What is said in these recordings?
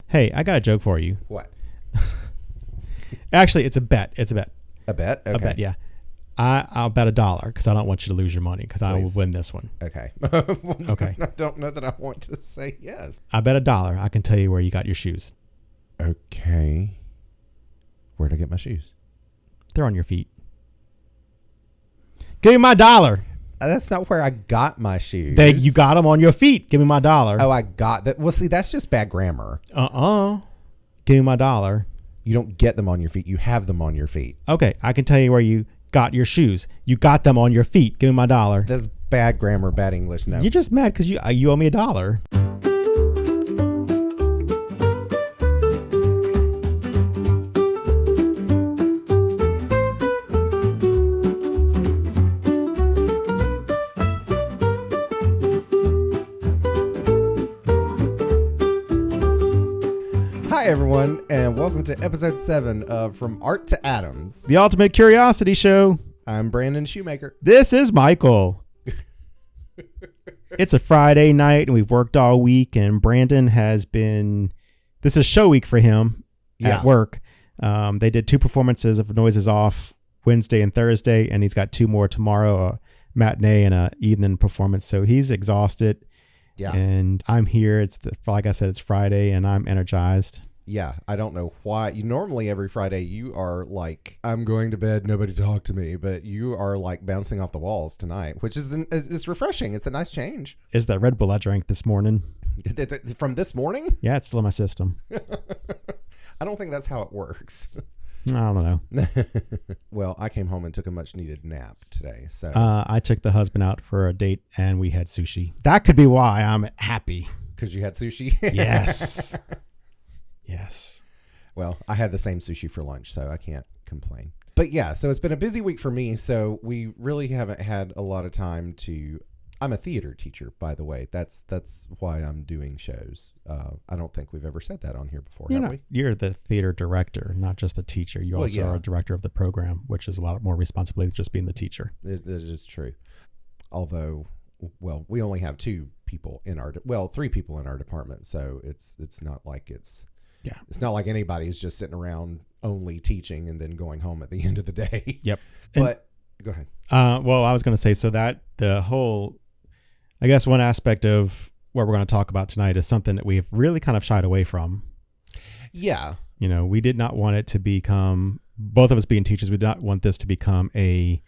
Hey, I got a joke for you. What? Actually, it's a bet. It's a bet. A bet? Okay. A bet, yeah. I'll bet $1 because I don't want you to lose your money because I will win this one. Okay. Okay. I don't know that I want to say yes. I bet $1. I can tell you where you got your shoes. Okay. Where'd I get my shoes? They're on your feet. Give me my $1. That's not where I got my shoes. You got them on your feet. Give me my $1. Oh, I got that. Well, see, that's just bad grammar. Give me my $1. You don't get them on your feet. You have them on your feet. Okay, I can tell you where you got your shoes. You got them on your feet. Give me my $1. That's bad grammar, bad English. No. You're just mad because you owe me $1. Hi, everyone, and welcome to episode 7 of From Art to Atoms. The Ultimate Curiosity Show. I'm Brandon Shoemaker. This is Michael. It's a Friday night, and we've worked all week, and Brandon has been... This is show week for him at work. They did 2 performances of Noises Off Wednesday and Thursday, and he's got 2 more tomorrow, a matinee and a evening performance, so he's exhausted. Yeah. And I'm here. Like I said, it's Friday, and I'm energized. Yeah, I don't know why. Normally every Friday you are like, I'm going to bed, nobody talk to me, but you are like bouncing off the walls tonight, which is it's refreshing. It's a nice change. Is that Red Bull I drank this morning? From this morning? Yeah, it's still in my system. I don't think that's how it works. I don't know. Well, I came home and took a much needed nap today. So I took the husband out for a date and we had sushi. That could be why I'm happy. Because you had sushi? Yes. Yes. Well, I had the same sushi for lunch, so I can't complain. But yeah, so it's been a busy week for me, so we really haven't had a lot of time to... I'm a theater teacher, by the way. That's why I'm doing shows. I don't think we've ever said that on here before, have we? You're the theater director, not just the teacher. You also are a director of the program, which is a lot more responsibility than just being the teacher. It is true. Although, well, we only have 3 people in our department, so it's not like it's not like anybody's just sitting around only teaching and then going home at the end of the day. Yep. But go ahead. Well, I was going to say, so that the whole, I guess one aspect of what we're going to talk about tonight is something that we've really kind of shied away from. Yeah. We did not want it to become, both of us being teachers, we did not want this to become a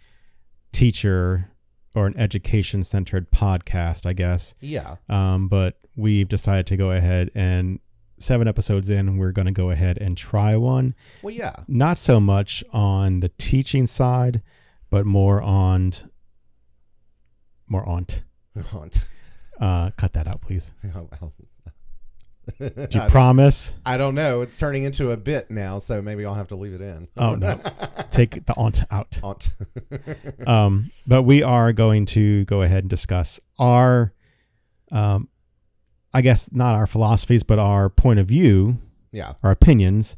teacher or an education-centered podcast, I guess. Yeah. But we've decided to go ahead and 7 episodes in, we're going to go ahead and try one. Well, yeah. Not so much on the teaching side, but more on. Cut that out, please. Oh, well. Do you promise? I don't know. It's turning into a bit now, so maybe I'll have to leave it in. Oh, no. Take the aunt out. Aunt. But we are going to go ahead and discuss our, I guess not our philosophies, but our point of view, our opinions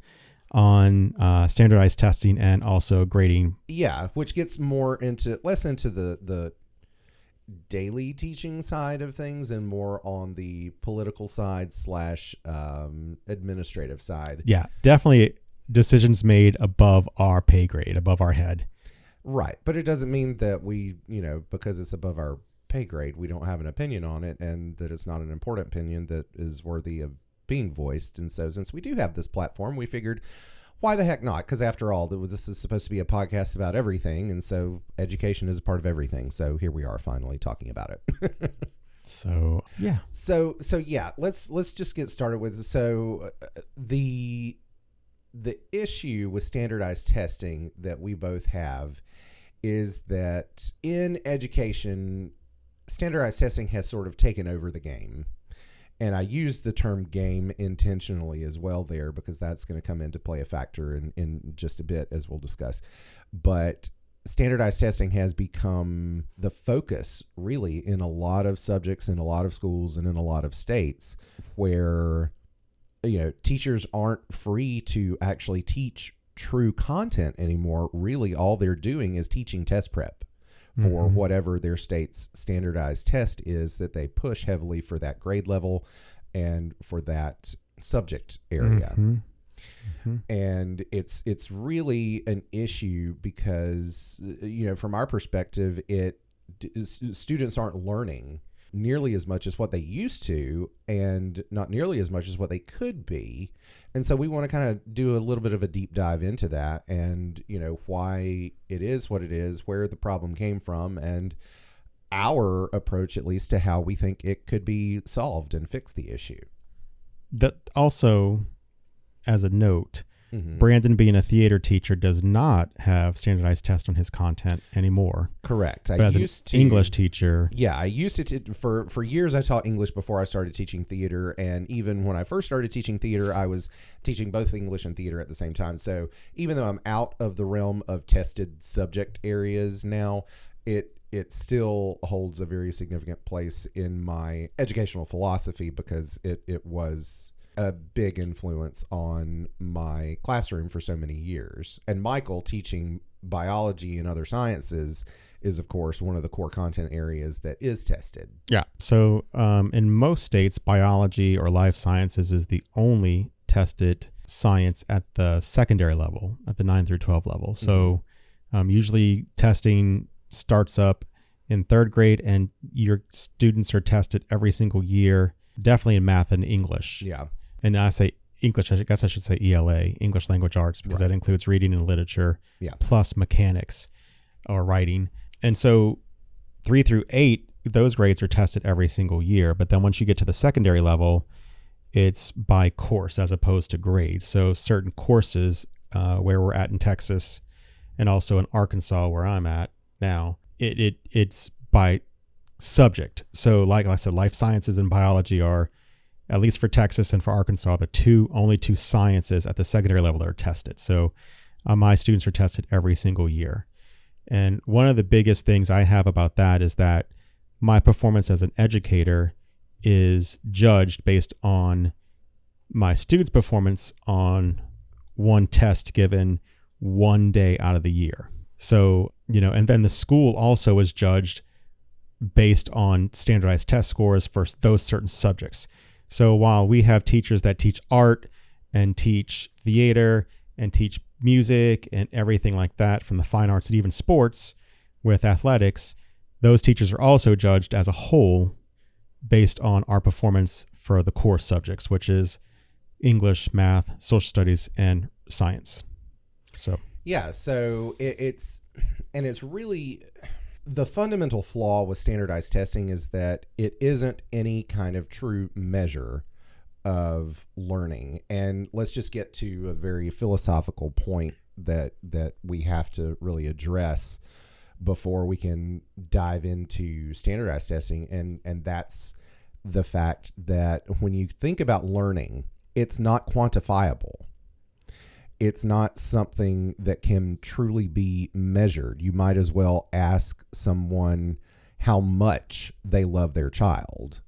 on standardized testing and also grading. Yeah, which gets less into the daily teaching side of things and more on the political side / administrative side. Yeah, definitely decisions made above our pay grade, above our head. Right, but it doesn't mean that we, because it's above our pay grade, we don't have an opinion on it and that it's not an important opinion that is worthy of being voiced. And so since we do have this platform, we figured, why the heck not? Because after all, this is supposed to be a podcast about everything, and so education is a part of everything. So here we are finally talking about it. So yeah. So yeah, let's just get started with the issue with standardized testing that we both have is that in education, standardized testing has sort of taken over the game. And I use the term game intentionally as well there because that's going to come into play a factor in just a bit, as we'll discuss. But standardized testing has become the focus really in a lot of subjects, in a lot of schools, and in a lot of states where, teachers aren't free to actually teach true content anymore. Really, all they're doing is teaching test prep for whatever their state's standardized test is that they push heavily for that grade level and for that subject area. Mm-hmm. Mm-hmm. And it's really an issue because, from our perspective, students aren't learning nearly as much as what they used to, and not nearly as much as what they could be. And so we want to kind of do a little bit of a deep dive into that, and why it is what it is, where the problem came from, and our approach, at least, to how we think it could be solved and fix the issue. That also, as a note, Mm-hmm. Brandon, being a theater teacher, does not have standardized tests on his content anymore. Correct. But as an English teacher, I used to for years. I taught English before I started teaching theater, and even when I first started teaching theater, I was teaching both English and theater at the same time. So even though I'm out of the realm of tested subject areas now, it still holds a very significant place in my educational philosophy, because it was a big influence on my classroom for so many years. And Michael, teaching biology and other sciences, is of course one of the core content areas that is tested. Yeah. So in most states, biology or life sciences is the only tested science at the secondary level, at the 9 through 12 level. So usually testing starts up in third grade, and your students are tested every single year, definitely in math and English. Yeah. And I say English, I guess I should say ELA, English Language Arts, because that includes reading and literature, plus mechanics or writing. And so 3 through 8, those grades are tested every single year. But then once you get to the secondary level, it's by course as opposed to grade. So certain courses where we're at in Texas, and also in Arkansas where I'm at now, it's by subject. So like I said, life sciences and biology are, at least for Texas and for Arkansas, the only two sciences at the secondary level that are tested. So my students are tested every single year. And one of the biggest things I have about that is that my performance as an educator is judged based on my students' performance on one test given one day out of the year. So, and then the school also is judged based on standardized test scores for those certain subjects. So while we have teachers that teach art and teach theater and teach music and everything like that, from the fine arts and even sports with athletics, those teachers are also judged as a whole based on our performance for the core subjects, which is English, math, social studies, and science. So it's really the fundamental flaw with standardized testing is that it isn't any kind of true measure of learning. And let's just get to a very philosophical point that we have to really address before we can dive into standardized testing. And that's the fact that when you think about learning, it's not quantifiable. It's not something that can truly be measured. You might as well ask someone how much they love their child.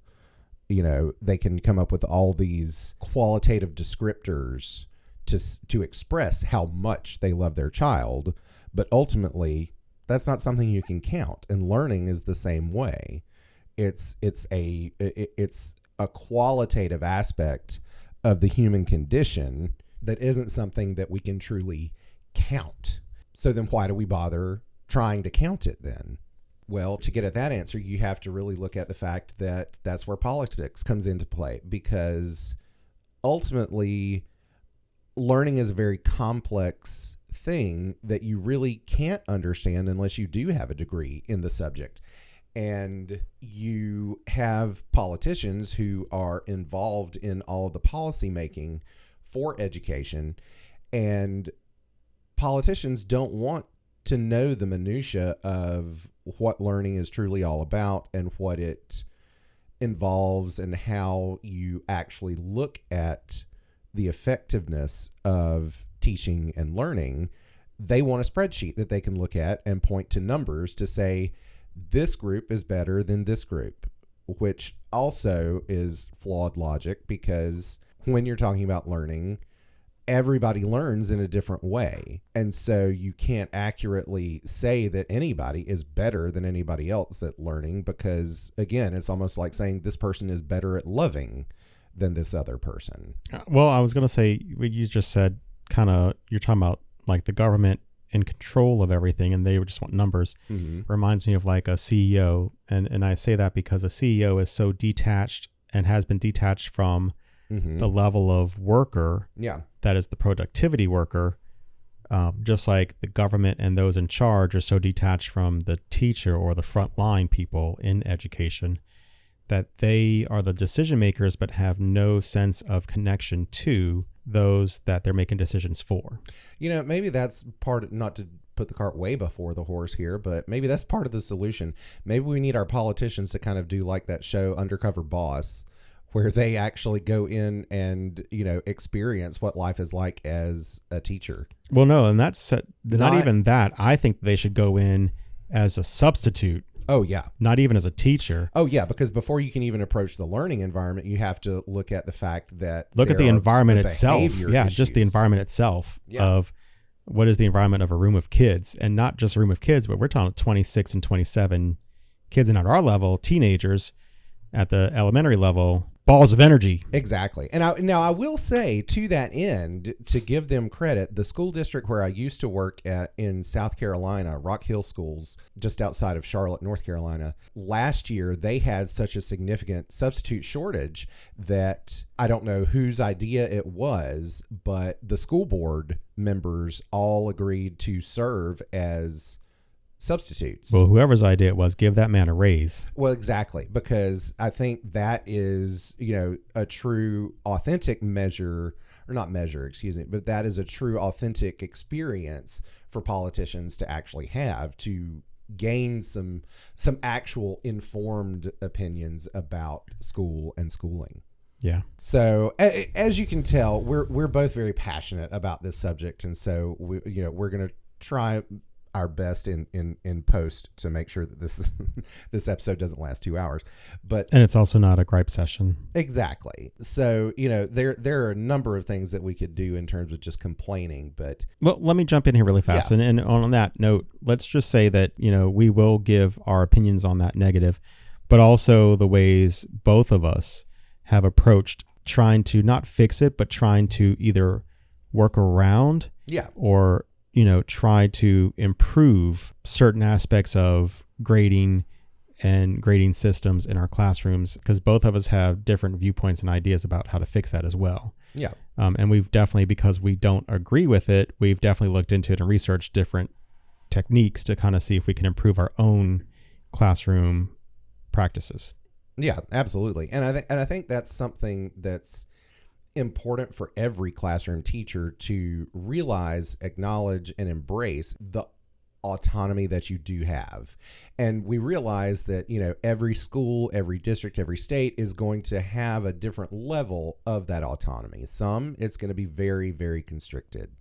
They can come up with all these qualitative descriptors to express how much they love their child, but ultimately that's not something you can count. And learning is the same way. It's a qualitative aspect of the human condition that isn't something that we can truly count. So then why do we bother trying to count it then? Well, to get at that answer, you have to really look at the fact that that's where politics comes into play, because ultimately learning is a very complex thing that you really can't understand unless you do have a degree in the subject. And you have politicians who are involved in all of the policy making for education, and politicians don't want to know the minutia of what learning is truly all about and what it involves and how you actually look at the effectiveness of teaching and learning. They want a spreadsheet that they can look at and point to numbers to say this group is better than this group, which also is flawed logic, because when you're talking about learning, everybody learns in a different way. And so you can't accurately say that anybody is better than anybody else at learning, because again, it's almost like saying this person is better at loving than this other person. Well, I was going to say, what you just said, you're talking about like the government in control of everything and they just want numbers. Reminds me of like a CEO. And I say that because a CEO is so detached and has been detached from the level of worker that is the productivity worker. Just like the government and those in charge are so detached from the teacher or the frontline people in education that they are the decision makers but have no sense of connection to those that they're making decisions for. Maybe that's not to put the cart way before the horse here, but maybe that's part of the solution. Maybe we need our politicians to kind of do like that show Undercover Boss, where they actually go in and, experience what life is like as a teacher. Well, no, and that's not even that. I think they should go in as a substitute. Oh, yeah. Not even as a teacher. Oh, yeah, because before you can even approach the learning environment, you have to look at the fact that look at the environment itself. Yeah, issues. Just the environment itself of what is the environment of a room of kids, and not just a room of kids, but we're talking 26 and 27 kids, and at our level, teenagers at the elementary level, balls of energy. Exactly. And I will say, to that end, to give them credit, the school district where I used to work at in South Carolina, Rock Hill Schools, just outside of Charlotte, North Carolina, last year they had such a significant substitute shortage that I don't know whose idea it was, but the school board members all agreed to serve as substitutes. Well, whoever's idea it was, give that man a raise. Well, exactly, because I think that is, a true authentic but that is a true authentic experience for politicians to actually have, to gain some actual informed opinions about school and schooling. Yeah. So as you can tell, we're both very passionate about this subject, and so we're going to try our best in post to make sure that this episode doesn't last 2 hours, and it's also not a gripe session. Exactly. So there are a number of things that we could do in terms of just complaining, but well, let me jump in here really fast. Yeah. And on that note, let's just say that we will give our opinions on that negative, but also the ways both of us have approached trying to not fix it, but trying to either work around or try to improve certain aspects of grading and grading systems in our classrooms, because both of us have different viewpoints and ideas about how to fix that as well. Yeah. And we've definitely, because we don't agree with it, we've definitely looked into it and researched different techniques to kind of see if we can improve our own classroom practices. Yeah, absolutely. And I think that's something that's important for every classroom teacher to realize, acknowledge, and embrace the autonomy that you do have. And we realize that, every school, every district, every state is going to have a different level of that autonomy. Some, it's going to be very, very constricted.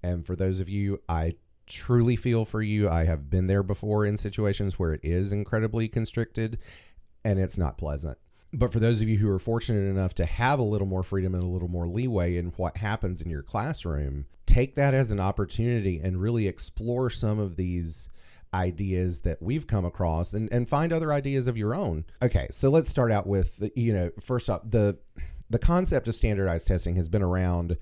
And for those of you, I truly feel for you. I have been there before in situations where it is incredibly constricted and it's not pleasant. But for those of you who are fortunate enough to have a little more freedom and a little more leeway in what happens in your classroom, take that as an opportunity and really explore some of these ideas that we've come across and find other ideas of your own. Okay, so let's start out with, first off, the concept of standardized testing has been around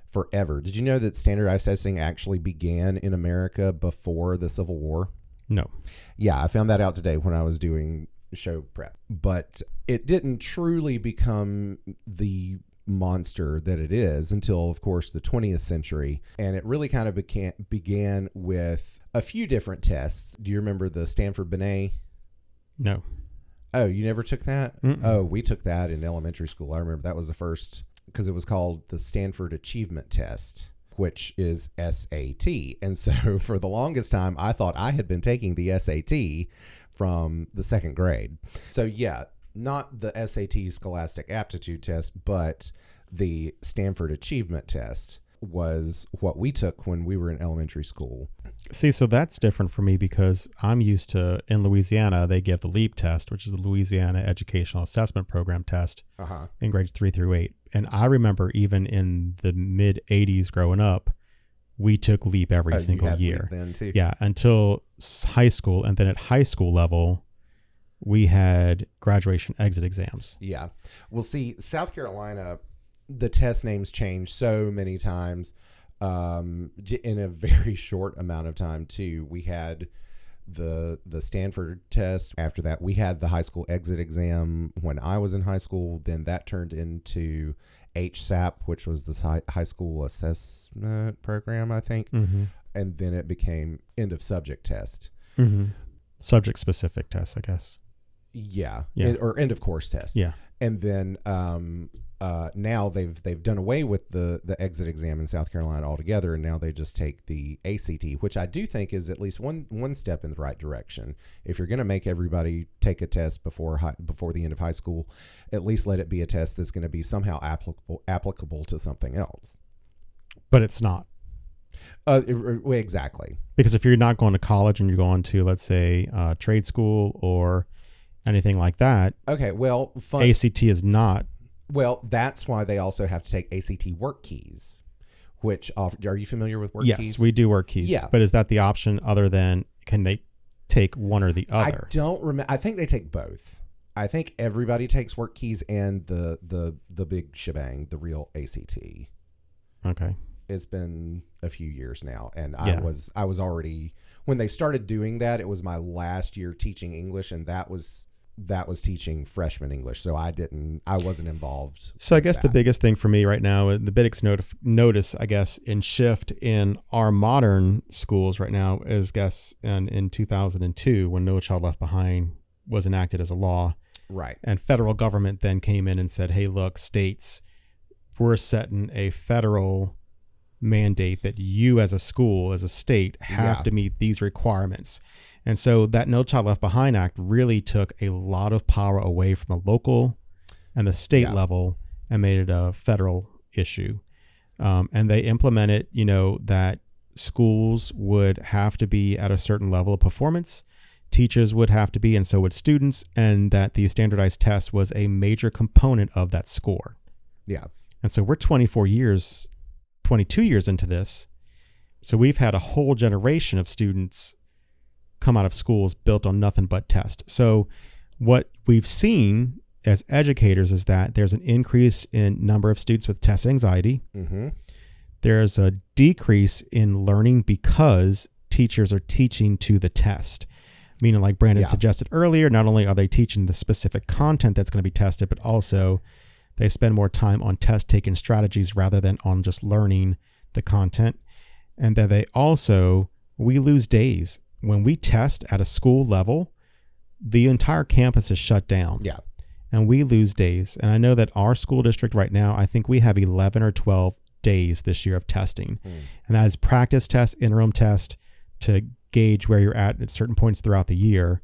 forever. Did you know that standardized testing actually began in America before the Civil War? No. Yeah, I found that out today when I was doing show prep, but it didn't truly become the monster that it is until, of course, the 20th century. And it really kind of began with a few different tests. Do you remember the Stanford Binet? No. Oh, you never took that? Mm-mm. Oh, we took that in elementary school. I remember that was the first, because it was called the Stanford Achievement Test, which is SAT. And so for the longest time, I thought I had been taking the SAT from the second grade. So yeah, not the SAT Scholastic Aptitude Test, but the Stanford Achievement Test was what we took when we were in elementary school. See, so that's different for me because I'm used to, in Louisiana, they give the LEAP test, which is the Louisiana Educational Assessment Program test in grades 3 through 8. And I remember even in the mid 80s growing up, we took LEAP every single year. LEAP then too. Yeah, until high school. And then at high school level, we had graduation exit exams. Yeah. Well, see, South Carolina, the test names changed so many times in a very short amount of time, too. We had the Stanford test. After that, we had the high school exit exam when I was in high school. Then that turned into HSAP, which was the high school assessment program, I think. Mm-hmm. And then it became end of subject test. Mm-hmm. Subject specific test, I guess. Yeah. Yeah. Or end of course test. Yeah. And then now they've done away with the exit exam in South Carolina altogether, and now they just take the ACT, which I do think is at least one step in the right direction. If you're going to make everybody take a test before the end of high school, at least let it be a test that's going to be somehow applicable to something else. But it's not. Exactly. Because if you're not going to college and you're going to, let's say, trade school or anything like that, okay, well, ACT is not. Well, that's why they also have to take ACT work keys, which are you familiar with work keys? Yes, we do work keys. Yeah. But is that the option other than can they take one or the other? I don't remember. I think they take both. I think everybody takes work keys and the big shebang, the real ACT. Okay. It's been a few years now, and Yeah. I was already, when they started doing that, it was my last year teaching English, and that was teaching freshman English, so I wasn't involved. So I guess the biggest thing for me right now, the biggest notice, I guess, in shift in our modern schools right now is, in 2002 when No Child Left Behind was enacted as a law. Right. And federal government then came in and said, hey, look, states, we're setting a federal mandate that you as a school, as a state, have to meet these requirements. And so that No Child Left Behind Act really took a lot of power away from the local and the state level and made it a federal issue. And they implemented, that schools would have to be at a certain level of performance, teachers would have to be, and so would students, and that the standardized test was a major component of that score. Yeah. And so we're 22 years into this. So we've had a whole generation of students come out of schools built on nothing but test. So what we've seen as educators is that there's an increase in number of students with test anxiety. Mm-hmm. There's a decrease in learning because teachers are teaching to the test. Meaning, like Brandon suggested earlier, not only are they teaching the specific content that's going to be tested, but also they spend more time on test-taking strategies rather than on just learning the content. And then we lose days. When we test at a school level, the entire campus is shut down. Yeah. And we lose days. And I know that our school district right now, I think we have 11 or 12 days this year of testing. And that is practice test, interim test to gauge where you're at certain points throughout the year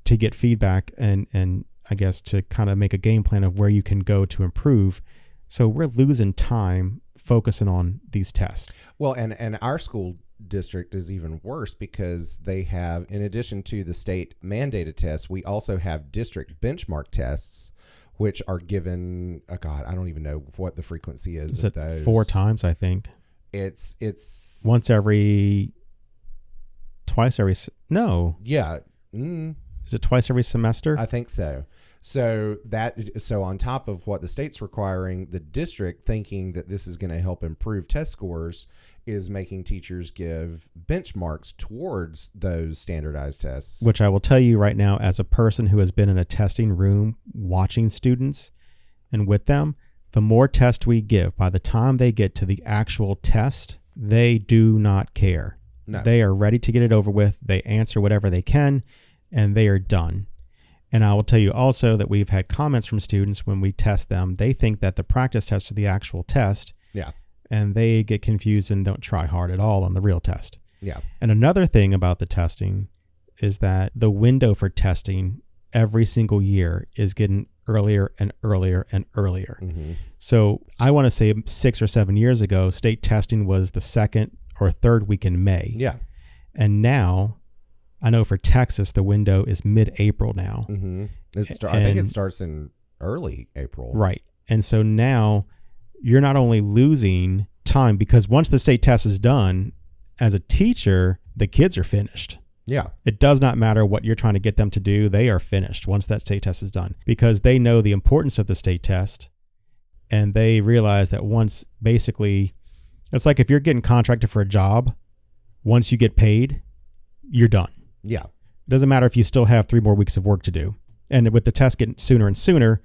to get feedback and I guess to kind of make a game plan of where you can go to improve. So we're losing time focusing on these tests. Well, and our school district is even worse because they have, in addition to the state mandated tests, we also have district benchmark tests, which are given, I don't even know what the frequency is. Is it those 4 times, I think? It's twice every, no. Yeah. Is it twice every semester? I think so. So on top of what the state's requiring, the district, thinking that this is going to help improve test scores, is making teachers give benchmarks towards those standardized tests. Which I will tell you right now, as a person who has been in a testing room watching students and with them, the more tests we give, by the time they get to the actual test, they do not care. No. They are ready to get it over with. They answer whatever they can, and they are done. And I will tell you also that we've had comments from students when we test them. They think that the practice test are the actual test. Yeah. And they get confused and don't try hard at all on the real test. Yeah. And another thing about the testing is that the window for testing every single year is getting earlier and earlier and earlier. Mm-hmm. So I want to say 6 or 7 years ago, state testing was the 2nd or 3rd week in May. Yeah. And now, I know for Texas, the window is mid-April now. Mm-hmm. I think it starts in early April. Right. And so now you're not only losing time, because once the state test is done, as a teacher, the kids are finished. Yeah. It does not matter what you're trying to get them to do. They are finished once that state test is done because they know the importance of the state test. And they realize that once basically, it's like if you're getting contracted for a job, once you get paid, you're done. Yeah. It doesn't matter if you still have 3 more weeks of work to do. And with the test getting sooner and sooner,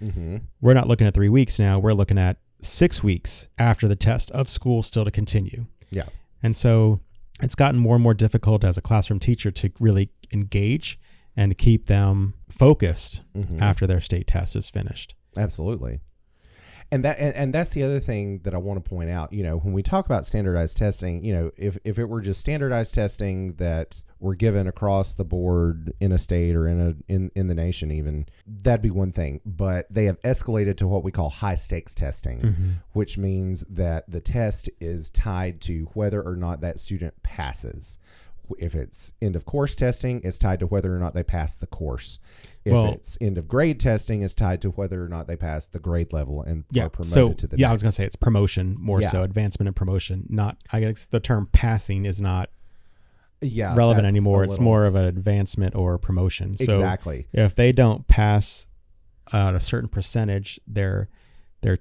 we're not looking at 3 weeks now. We're looking at 6 weeks after the test of school still to continue. Yeah. And so it's gotten more and more difficult as a classroom teacher to really engage and keep them focused after their state test is finished. Absolutely. And that's the other thing that I want to point out. When we talk about standardized testing, if it were just standardized testing that were given across the board in a state or in the nation even, that'd be one thing. But they have escalated to what we call high stakes testing, which means that the test is tied to whether or not that student passes. If it's end of course testing, it's tied to whether or not they pass the course. If it's end of grade testing, it's tied to whether or not they pass the grade level and are promoted to the next. I was going to say it's promotion more so, advancement and promotion. Not, I guess the term passing is not relevant anymore. It's more of an advancement or promotion. Exactly. So if they don't pass a certain percentage their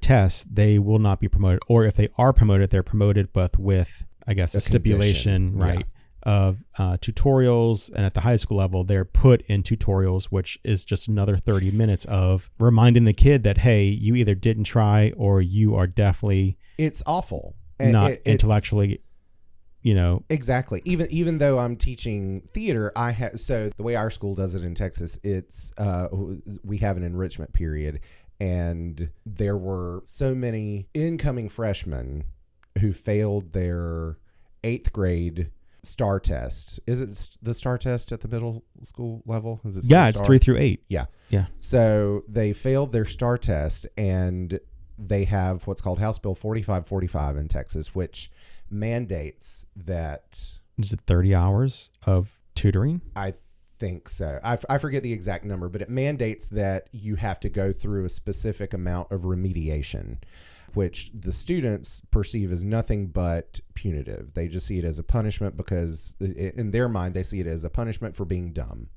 test, they will not be promoted. Or if they are promoted, they're promoted, but with, I guess, a stipulation, condition. right? Of tutorials, and at the high school level they're put in tutorials, which is just another 30 minutes of reminding the kid that, hey, you either didn't try or you are definitely it's awful not intellectually exactly. Even though I'm teaching theater, so the way our school does it in Texas, it's we have an enrichment period, and there were so many incoming freshmen who failed their 8th grade STAR test. Is it the STAR test at the middle school level? Is it it's 3 through 8. Yeah. Yeah. So they failed their STAR test, and they have what's called House Bill 4545 in Texas, which mandates that. Is it 30 hours of tutoring? I think so. I forget the exact number, but it mandates that you have to go through a specific amount of remediation, which the students perceive as nothing but punitive. They just see it as a punishment because in their mind, they see it as a punishment for being dumb.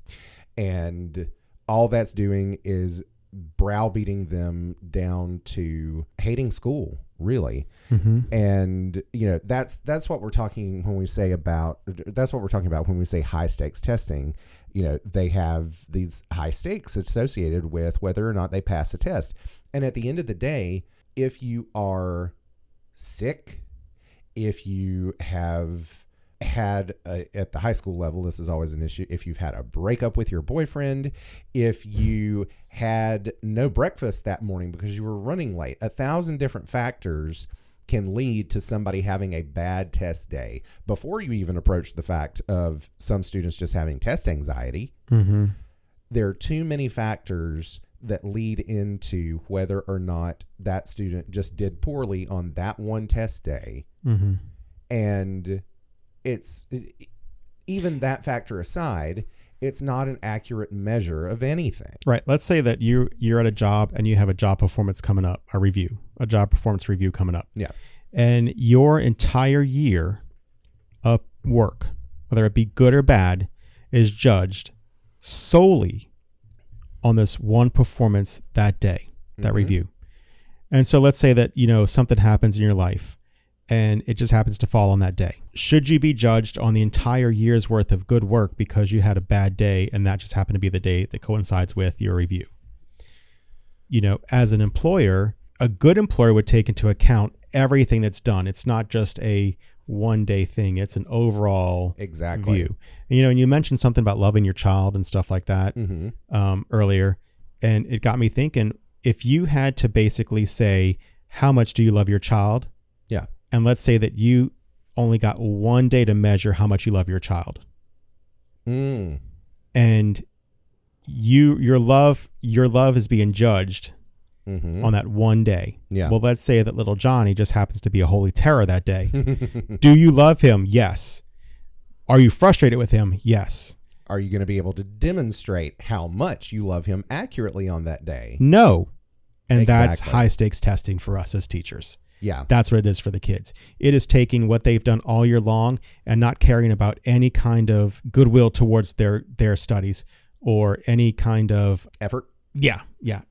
And all that's doing is browbeating them down to hating school, really. And, that's what we're talking when we say when we say high stakes testing. They have these high stakes associated with whether or not they pass a test. And at the end of the day, if you are sick, if you have had at the high school level, this is always an issue. If you've had a breakup with your boyfriend, if you had no breakfast that morning because you were running late, 1,000 different factors can lead to somebody having a bad test day before you even approach the fact of some students just having test anxiety. There are too many factors that lead into whether or not that student just did poorly on that one test day. And it's even that factor aside, it's not an accurate measure of anything. Right. Let's say that you're at a job and you have a job performance coming up, a job performance review coming up. Yeah. And your entire year of work, whether it be good or bad, is judged solely on this one performance that day, that review. And so let's say that, something happens in your life and it just happens to fall on that day. Should you be judged on the entire year's worth of good work because you had a bad day and that just happened to be the day that coincides with your review? As an employer, a good employer would take into account everything that's done. It's not just a one-day thing. It's an overall view. And you mentioned something about loving your child and stuff like that earlier. And it got me thinking, if you had to basically say, how much do you love your child? Yeah. And let's say that you only got one day to measure how much you love your child. And your love is being judged on that one day. Yeah. Well, let's say that little Johnny just happens to be a holy terror that day. Do you love him? Yes. Are you frustrated with him? Yes. Are you going to be able to demonstrate how much you love him accurately on that day? No. And that's high stakes testing for us as teachers. Yeah. That's what it is for the kids. It is taking what they've done all year long and not caring about any kind of goodwill towards their studies or any kind of effort. Yeah.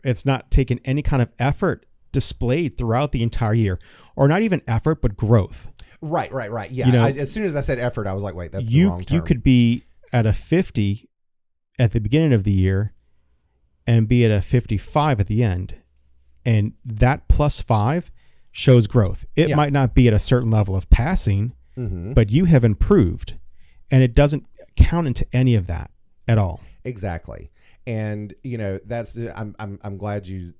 It's not taking any kind of effort displayed throughout the entire year, or not even effort, but growth. Right. Yeah. As soon as I said effort, I was like, wait, that's the wrong term. You could be at a 50 at the beginning of the year and be at a 55 at the end. And that +5 shows growth. It might not be at a certain level of passing, but you have improved, and it doesn't count into any of that at all. Exactly. And that's I'm glad you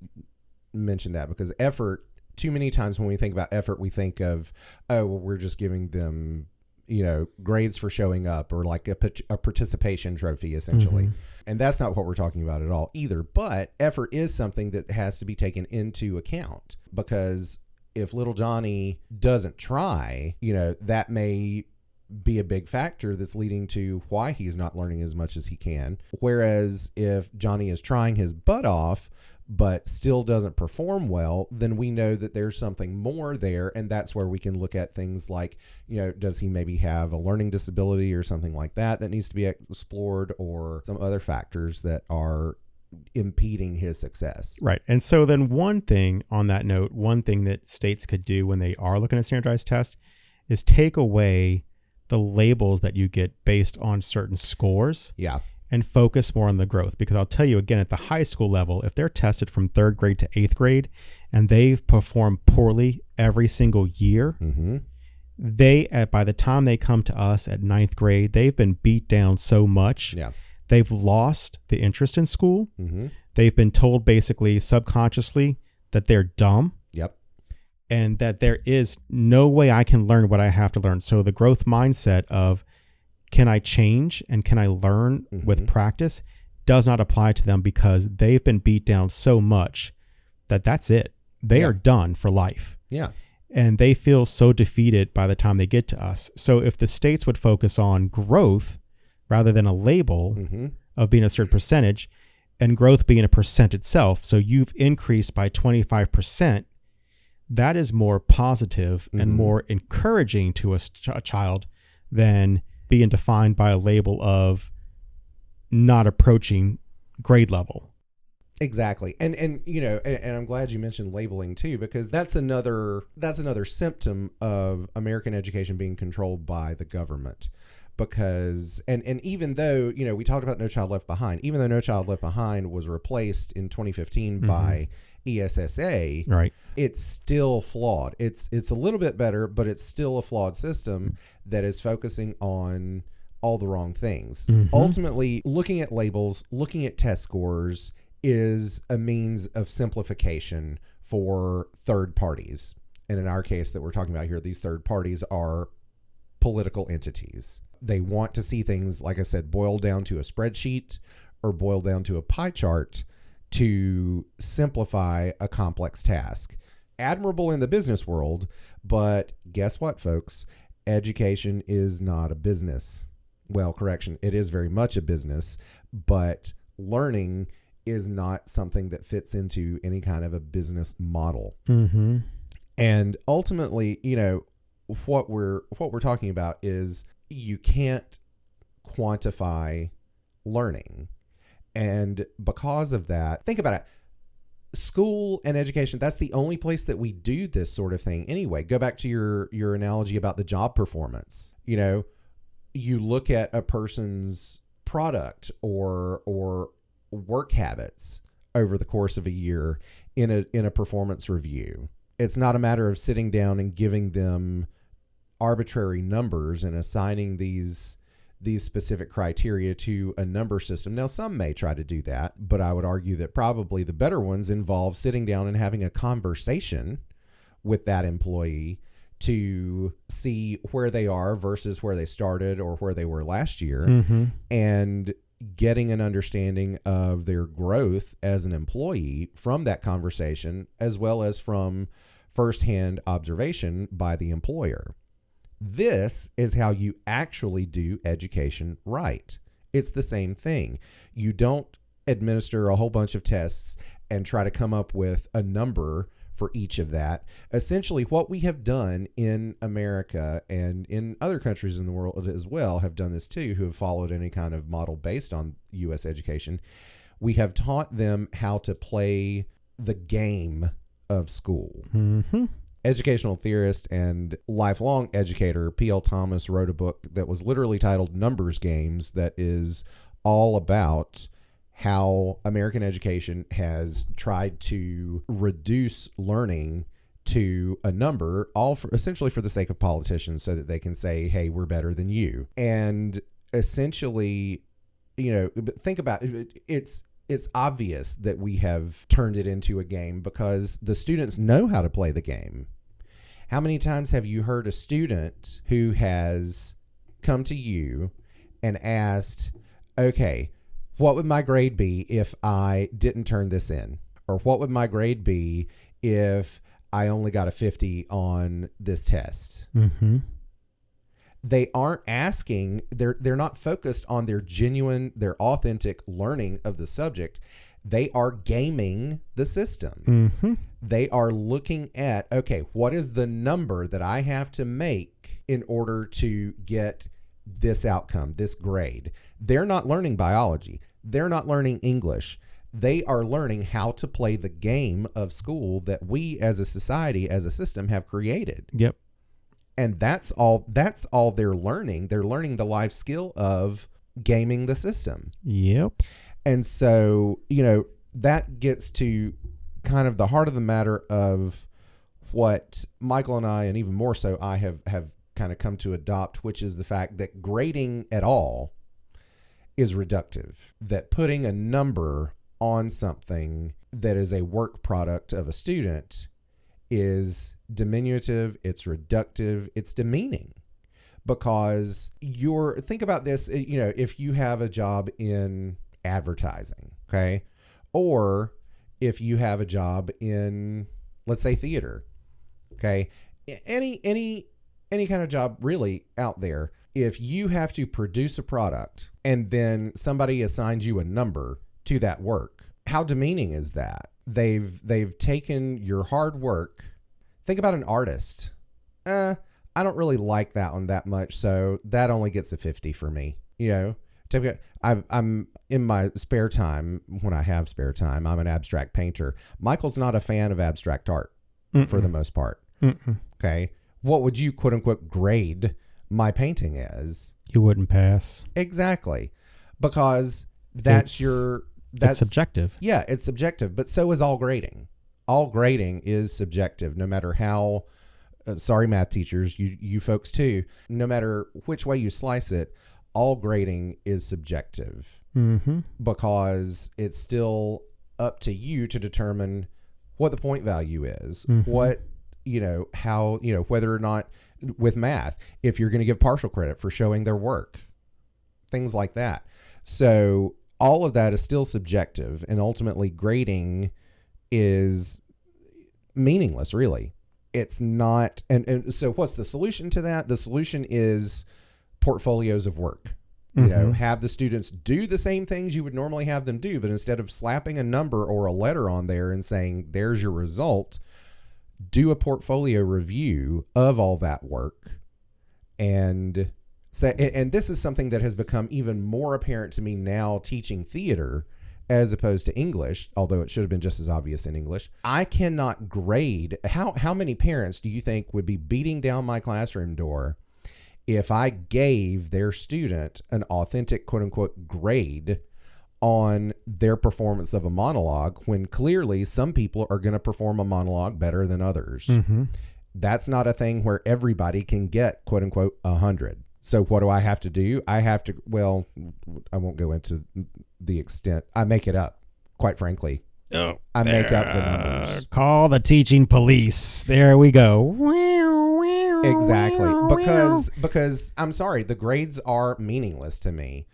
mentioned that, because effort, too many times when we think about effort, we think of, oh, well, we're just giving them grades for showing up, or like a participation trophy essentially. And that's not what we're talking about at all either. But effort is something that has to be taken into account, because if little Johnny doesn't try, that may be a big factor that's leading to why he's not learning as much as he can. Whereas if Johnny is trying his butt off but still doesn't perform well, then we know that there's something more there. And that's where we can look at things like, does he maybe have a learning disability or something like that needs to be explored, or some other factors that are impeding his success. Right. And so then one thing on that note, one thing that states could do when they are looking at standardized tests is take away the labels that you get based on certain scores. Yeah. And focus more on the growth. Because I'll tell you again, at the high school level, if they're tested from 3rd grade to 8th grade and they've performed poorly every single year, by the time they come to us at 9th grade, they've been beat down so much. Yeah. They've lost the interest in school. They've been told basically subconsciously that they're dumb. Yep. And that there is no way I can learn what I have to learn. So the growth mindset of, can I change and can I learn with practice, does not apply to them, because they've been beat down so much that that's it. They are done for life. Yeah. And they feel so defeated by the time they get to us. So if the states would focus on growth rather than a label of being a certain percentage, and growth being a percent itself, so you've increased by 25%, that is more positive and more encouraging to a child than being defined by a label of not approaching grade level. Exactly. And I'm glad you mentioned labeling too, because that's another symptom of American education being controlled by the government. Because and even though, we talked about No Child Left Behind, even though No Child Left Behind was replaced in 2015 by ESSA, right, it's still flawed. It's a little bit better, but it's still a flawed system that is focusing on all the wrong things. Ultimately, looking at labels, looking at test scores is a means of simplification for third parties. And in our case that we're talking about here, these third parties are political entities. They want to see things, like I said, boiled down to a spreadsheet or boiled down to a pie chart to simplify a complex task. Admirable in the business world, but guess what, folks? Education is not a business. Well, correction, it is very much a business, but learning is not something that fits into any kind of a business model. And ultimately, what we're talking about is you can't quantify learning. And because of that, think about it. School and education, that's the only place that we do this sort of thing anyway. Go back to your analogy about the job performance. You look at a person's product or work habits over the course of a year in a performance review. It's not a matter of sitting down and giving them arbitrary numbers and assigning these specific criteria to a number system. Now, some may try to do that, but I would argue that probably the better ones involve sitting down and having a conversation with that employee to see where they are versus where they started or where they were last year, and getting an understanding of their growth as an employee from that conversation, as well as from firsthand observation by the employer. This is how you actually do education right. It's the same thing. You don't administer a whole bunch of tests and try to come up with a number for each of that. Essentially, what we have done in America and in other countries in the world as well have done this too, who have followed any kind of model based on U.S. education. We have taught them how to play the game of school. Mm-hmm. Educational theorist and lifelong educator P.L. Thomas wrote a book that was literally titled Numbers Games, that is all about how American education has tried to reduce learning to a number, all for essentially for the sake of politicians, so that they can say, hey, we're better than you. And essentially, think about it. It's obvious that we have turned it into a game because the students know how to play the game. How many times have you heard a student who has come to you and asked, okay, what would my grade be if I didn't turn this in? Or what would my grade be if I only got a 50 on this test? Mm-hmm. They aren't asking, they're not focused on their authentic learning of the subject. They are gaming the system. Mm-hmm. They are looking at, okay, what is the number that I have to make in order to get this outcome, this grade? They're not learning biology. They're not learning English. They are learning how to play the game of school that we as a society, as a system, have created. Yep. And that's all they're learning. They're learning the life skill of gaming the system. Yep. And so, that gets to kind of the heart of the matter of what Michael and I, and even more so I, have kind of come to adopt, which is the fact that grading at all is reductive. That putting a number on something that is a work product of a student is diminutive, it's reductive, it's demeaning. Because think about this, if you have a job in advertising, okay? Or if you have a job in, let's say, theater, okay? Any kind of job really out there, if you have to produce a product and then somebody assigns you a number to that work, how demeaning is that? They've taken your hard work. Think about an artist. I don't really like that one that much, so that only gets a 50 for me. I'm in my spare time, when I have spare time, I'm an abstract painter. Michael's not a fan of abstract art for the most part. Okay. What would you quote unquote grade my painting as? You wouldn't pass. Exactly. Because that's subjective. Yeah, it's subjective, but so is all grading. All grading is subjective, no matter how, sorry, math teachers, you folks too, no matter which way you slice it, all grading is subjective. Mm-hmm. Because it's still up to you to determine what the point value is, Mm-hmm. what, how, whether or not with math, if you're going to give partial credit for showing their work, things like that. So all of that is still subjective, and ultimately grading is meaningless, really. It's not. And so what's the solution to that? The solution is portfolios of work. Have the students do the same things you would normally have them do, but instead of slapping a number or a letter on there and saying, there's your result, do a portfolio review of all that work. And this is something that has become even more apparent to me now teaching theater as opposed to English, although it should have been just as obvious in English. I cannot grade. How many parents do you think would be beating down my classroom door if I gave their student an authentic, quote unquote, grade on their performance of a monologue, when clearly some people are going to perform a monologue better than others? Mm-hmm. That's not a thing where everybody can get, quote unquote, 100. So what do I have to do? I won't go into the extent. I make it up, quite frankly. Oh, I make up the numbers. Call the teaching police. There we go. Exactly. Because I'm sorry, the grades are meaningless to me.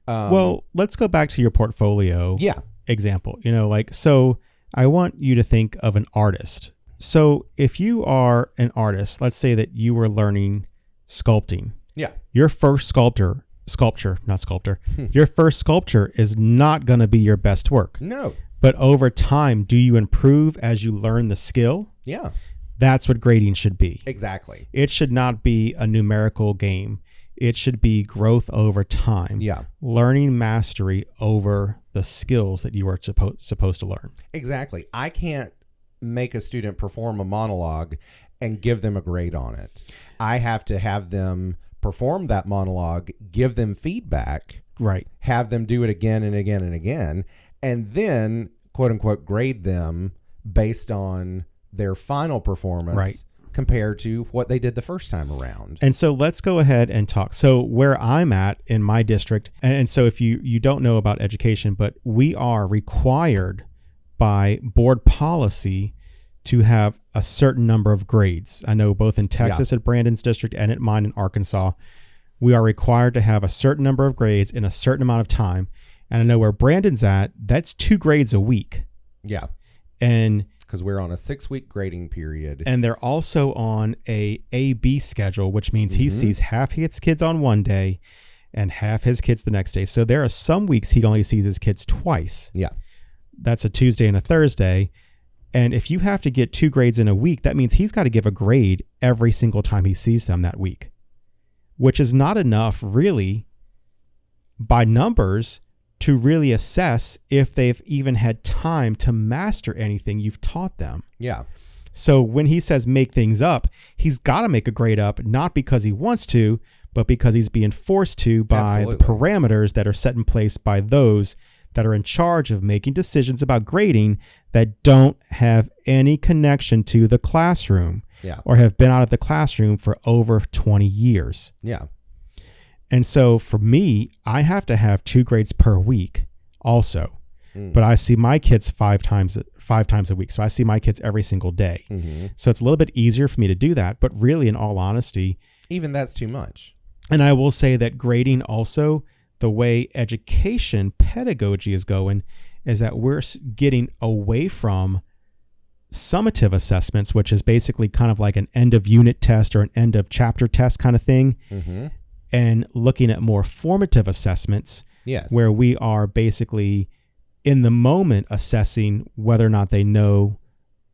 Well, let's go back to your portfolio example. So I want you to think of an artist. So if you are an artist, let's say that you were learning sculpting. Yeah. Your first sculpture, your first sculpture is not going to be your best work. No. But over time, do you improve as you learn the skill? Yeah. That's what grading should be. Exactly. It should not be a numerical game. It should be growth over time. Yeah. Learning mastery over the skills that you are supposed to learn. Exactly. I can't make a student perform a monologue and give them a grade on it. I have to have them perform that monologue, give them feedback, right? Have them do it again and again and again, and then quote unquote grade them based on their final performance, right, compared to what they did the first time around. And so let's go ahead and talk. So where I'm at in my district, and so if you don't know about education, but we are required by board policy to have a certain number of grades. I know both in Texas at Brandon's district and at mine in Arkansas, we are required to have a certain number of grades in a certain amount of time. And I know where Brandon's at, that's 2 grades a week. Yeah. And because we're on a 6-week grading period. And they're also on a A-B schedule, which means he sees half his kids on one day and half his kids the next day. So there are some weeks he only sees his kids twice. Yeah. That's a Tuesday and a Thursday. And if you have to get 2 grades in a week, that means he's got to give a grade every single time he sees them that week, which is not enough really by numbers to really assess if they've even had time to master anything you've taught them. Yeah. So when he says make things up, he's got to make a grade up, not because he wants to, but because he's being forced to by the parameters that are set in place by those that are in charge of making decisions about grading that don't have any connection to the classroom, or have been out of the classroom for over 20 years. Yeah. And so for me, I have to have 2 grades per week also. But I see my kids 5 times a week. So I see my kids every single day. So it's a little bit easier for me to do that. But really, in all honesty, even that's too much. And I will say that grading also, the way education pedagogy is going, is that we're getting away from summative assessments, which is basically kind of like an end of unit test or an end of chapter test kind of thing, and looking at more formative assessments, where we are basically in the moment assessing whether or not they know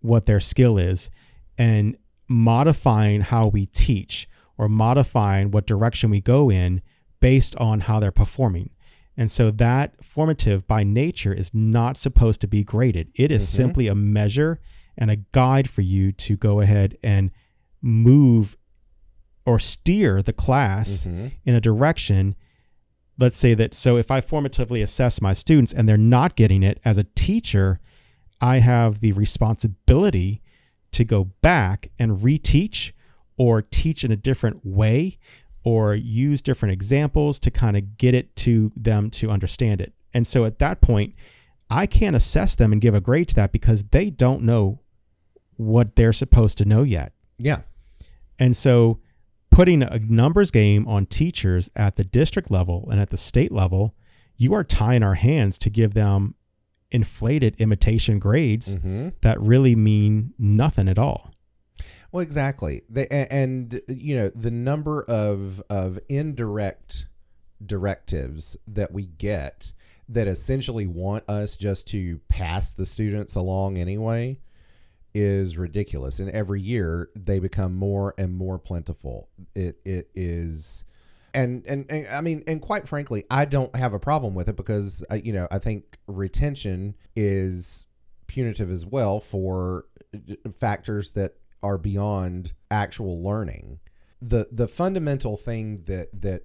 what their skill is and modifying how we teach or modifying what direction we go in based on how they're performing. And so that formative by nature is not supposed to be graded. It is simply a measure and a guide for you to go ahead and move or steer the class in a direction. Let's say that, so if I formatively assess my students and they're not getting it, as a teacher, I have the responsibility to go back and reteach or teach in a different way or use different examples to kind of get it to them to understand it. And so at that point, I can't assess them and give a grade to that because they don't know what they're supposed to know yet. Yeah. And so putting a numbers game on teachers at the district level and at the state level, you are tying our hands to give them inflated imitation grades that really mean nothing at all. Well, exactly. And you know, the number of indirect directives that we get that essentially want us just to pass the students along anyway is ridiculous. And every year they become more and more plentiful. It is, and I mean, and quite frankly, I don't have a problem with it because you know, I think retention is punitive as well for factors that are beyond actual learning. The fundamental thing that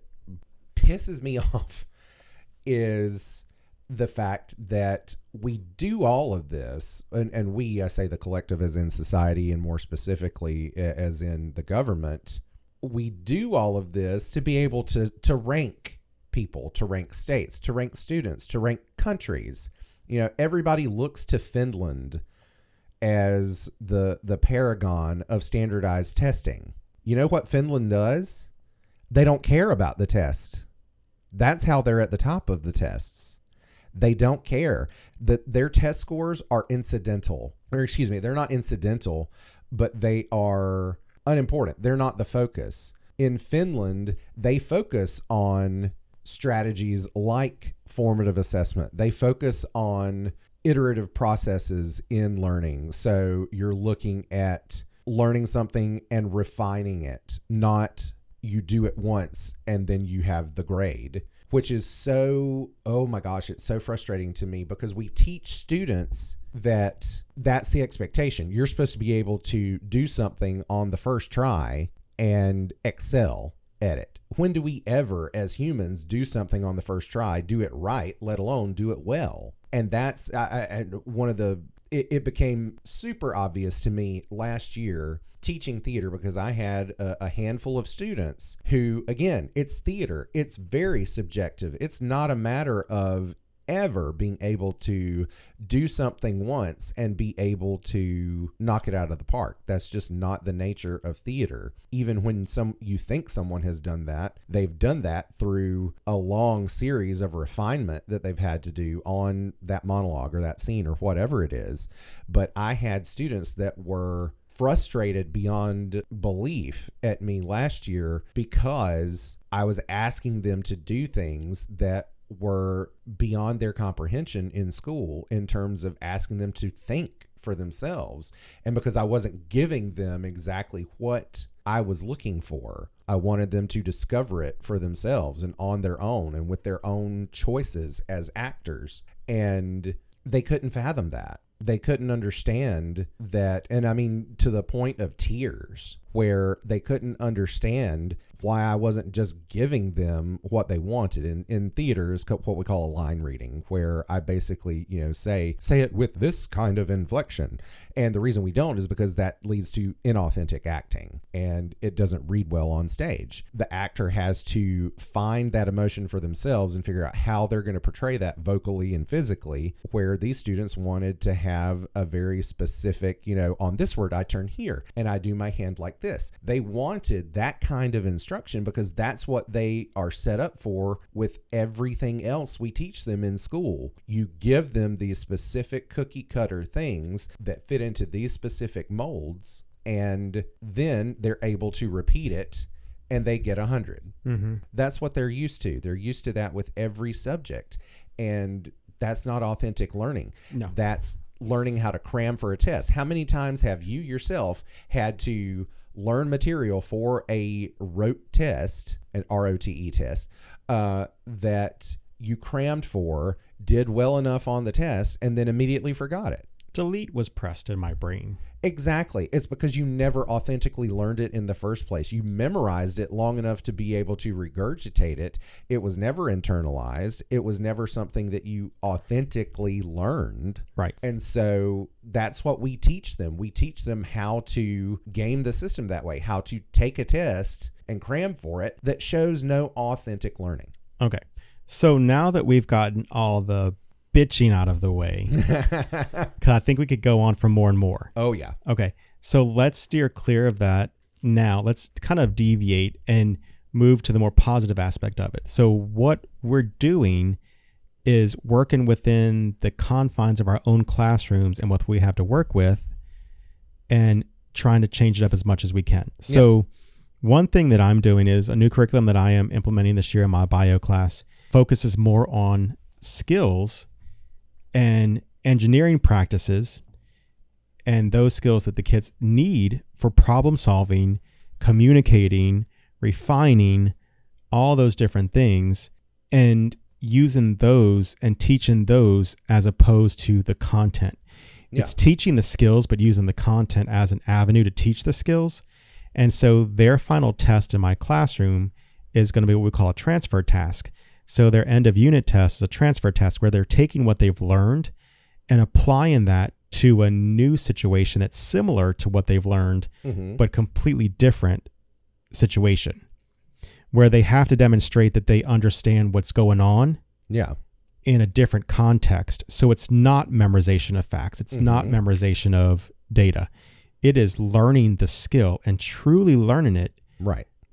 pisses me off is the fact that we do all of this, and we, I say the collective as in society and more specifically as in the government, we do all of this to be able to rank people, to rank states, to rank students, to rank countries. You know, everybody looks to Finland as the paragon of standardized testing. You know what Finland does? They don't care about the test. That's how they're at the top of the tests. They don't care. Their test scores are incidental. Or excuse me, they're not incidental, but they are unimportant. They're not the focus. In Finland, they focus on strategies like formative assessment. They focus on iterative processes in learning. So you're looking at learning something and refining it, not you do it once and then you have the grade, which is so, oh my gosh, it's so frustrating to me because we teach students that that's the expectation. You're supposed to be able to do something on the first try and excel at it. When do we ever, as humans, do something on the first try, do it right, let alone do it well? And that's one of the, it became super obvious to me last year teaching theater because I had a handful of students who, again, it's theater. It's very subjective. It's not a matter of ever being able to do something once and be able to knock it out of the park. That's just not the nature of theater. Even when you think someone has done that, they've done that through a long series of refinement that they've had to do on that monologue or that scene or whatever it is. But I had students that were frustrated beyond belief at me last year because I was asking them to do things that were beyond their comprehension in school in terms of asking them to think for themselves. And because I wasn't giving them exactly what I was looking for, I wanted them to discover it for themselves and on their own and with their own choices as actors. And they couldn't fathom that. They couldn't understand that. And I mean, to the point of tears, where they couldn't understand why I wasn't just giving them what they wanted. In theater is what we call a line reading, where I basically, say it with this kind of inflection. And the reason we don't is because that leads to inauthentic acting and it doesn't read well on stage. The actor has to find that emotion for themselves and figure out how they're going to portray that vocally and physically, where these students wanted to have a very specific, on this word, I turn here and I do my hand like this. They wanted that kind of instruction because that's what they are set up for with everything else we teach them in school. You give them these specific cookie cutter things that fit into these specific molds, and then they're able to repeat it and they get 100. Mm-hmm. That's what they're used to. They're used to that with every subject. And that's not authentic learning. No. That's learning how to cram for a test. How many times have you yourself had to learn material for a rote test, an ROTE test, that you crammed for, did well enough on the test, and then immediately forgot it? Delete was pressed in my brain. Exactly. It's because you never authentically learned it in the first place. You memorized it long enough to be able to regurgitate it. It was never internalized. It was never something that you authentically learned. Right. And so that's what we teach them. We teach them how to game the system that way, how to take a test and cram for it that shows no authentic learning. Okay. So now that we've gotten all the bitching out of the way, because I think we could go on for more and more. Oh, yeah. Okay. So let's steer clear of that now. Let's kind of deviate and move to the more positive aspect of it. So what we're doing is working within the confines of our own classrooms and what we have to work with and trying to change it up as much as we can. So one thing that I'm doing is a new curriculum that I am implementing this year in my bio class focuses more on skills and engineering practices and those skills that the kids need for problem solving, communicating, refining, all those different things, and using those and teaching those as opposed to the content. Yeah. It's teaching the skills, but using the content as an avenue to teach the skills. And so their final test in my classroom is going to be what we call a transfer task. So their end of unit test is a transfer test where they're taking what they've learned and applying that to a new situation that's similar to what they've learned, but completely different situation, where they have to demonstrate that they understand what's going on in a different context. So it's not memorization of facts. It's not memorization of data. It is learning the skill and truly learning it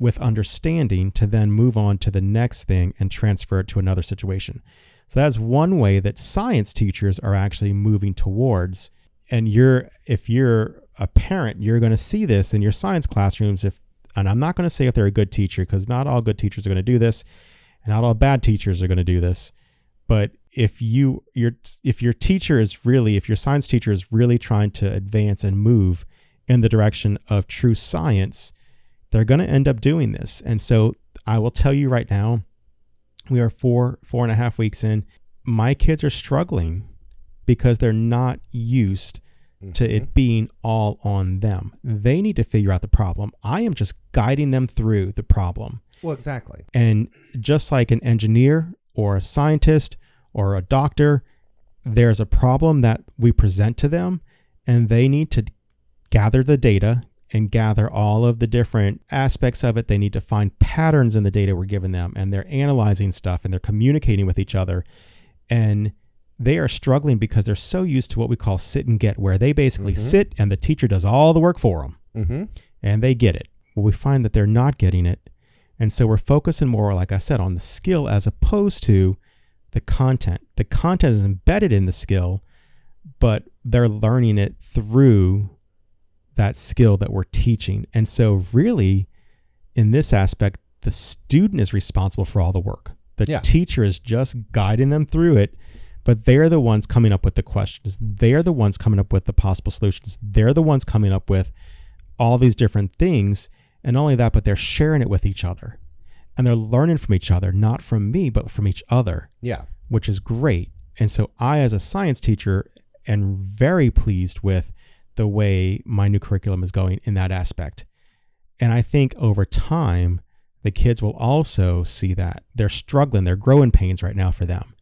with understanding to then move on to the next thing and transfer it to another situation. So that's one way that science teachers are actually moving towards. And if you're a parent, you're going to see this in your science classrooms. And I'm not going to say if they're a good teacher, because not all good teachers are going to do this, and not all bad teachers are going to do this. But if your teacher is really, if your science teacher is really trying to advance and move in the direction of true science, they're going to end up doing this. And so I will tell you right now, we are 4.5 weeks in. My kids are struggling because they're not used to it being all on them. They need to figure out the problem. I am just guiding them through the problem. Well, exactly. And just like an engineer or a scientist or a doctor, there's a problem that we present to them, and they need to gather the data and gather all of the different aspects of it. They need to find patterns in the data we're giving them, and they're analyzing stuff and they're communicating with each other. And they are struggling because they're so used to what we call sit and get, where they basically sit and the teacher does all the work for them and they get it. Well, we find that they're not getting it. And so we're focusing more, like I said, on the skill as opposed to the content. The content is embedded in the skill, but they're learning it through that skill that we're teaching. And so really, in this aspect, the student is responsible for all the work. The teacher is just guiding them through it, but they're the ones coming up with the questions. They're the ones coming up with the possible solutions. They're the ones coming up with all these different things. And not only that, but they're sharing it with each other. And they're learning from each other, not from me, but from each other. Yeah. Which is great. And so I, as a science teacher, am very pleased with the way my new curriculum is going in that aspect. And I think over time, the kids will also see that. They're struggling. They're growing pains right now for them.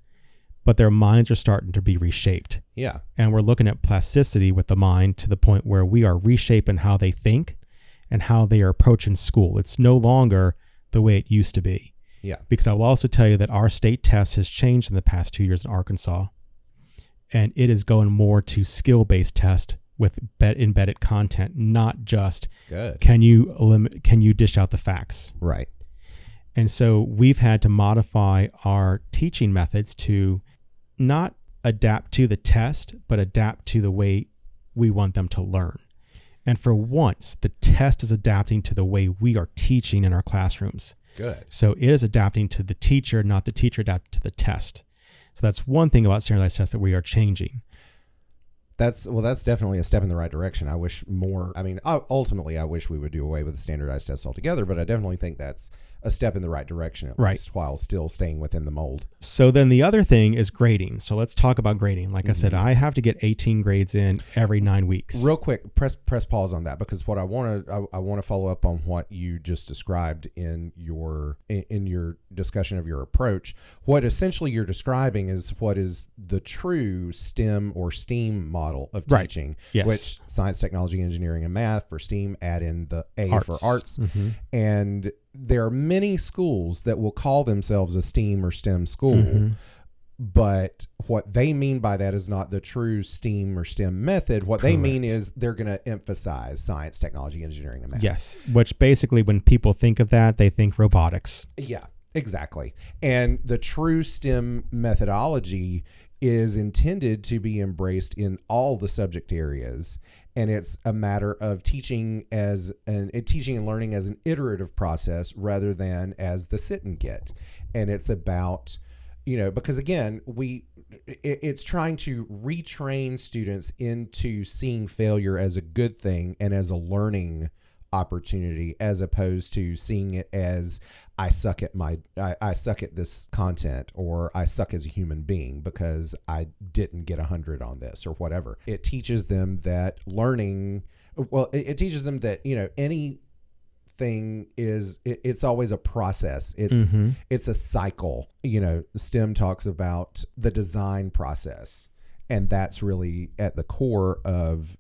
But their minds are starting to be reshaped. Yeah. And we're looking at plasticity with the mind to the point where we are reshaping how they think and how they are approaching school. It's no longer the way it used to be. Yeah. Because I will also tell you that our state test has changed in the past 2 years in Arkansas. And it is going more to skill-based test with embedded content, not just can you dish out the facts. Right. And so we've had to modify our teaching methods to not adapt to the test, but adapt to the way we want them to learn. And for once, the test is adapting to the way we are teaching in our classrooms. Good. So it is adapting to the teacher, not the teacher adapting to the test. So that's one thing about standardized tests that we are changing. That's definitely a step in the right direction. I wish more, ultimately I wish we would do away with the standardized tests altogether, but I definitely think that's a step in the right direction, at least, while still staying within the mold. So then the other thing is grading. So let's talk about grading. Like I said, I have to get 18 grades in every 9 weeks. Real quick, press pause on that, because what I want to follow up on what you just described in your discussion of your approach. What essentially you're describing is what is the true STEM or STEAM model of teaching, which science, technology, engineering, and math. For STEAM, add in the A for arts. And there are many schools that will call themselves a STEAM or STEM school, but what they mean by that is not the true STEAM or STEM method. What they mean is they're going to emphasize science, technology, engineering, and math. Yes, which basically when people think of that, they think robotics. Yeah, exactly. And the true STEM methodology is intended to be embraced in all the subject areas. And it's a matter of teaching and learning as an iterative process rather than as the sit and get. And it's about, because again, it's trying to retrain students into seeing failure as a good thing and as a learning opportunity, as opposed to seeing it as I suck at this content, or I suck as a human being because I didn't get 100 on this or whatever. It teaches them that it teaches them that, anything it's always a process. It's a cycle. STEM talks about the design process, and that's really at the core of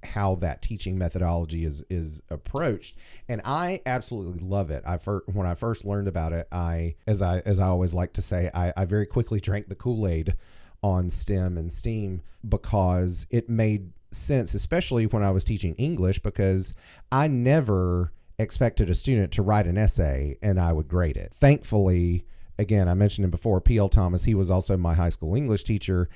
how that teaching methodology is approached. And I absolutely love it. When I first learned about it, as I always like to say, I very quickly drank the Kool-Aid on STEM and STEAM, because it made sense, especially when I was teaching English, because I never expected a student to write an essay and I would grade it. Thankfully, again, I mentioned him before, P.L. Thomas, he was also my high school English teacher.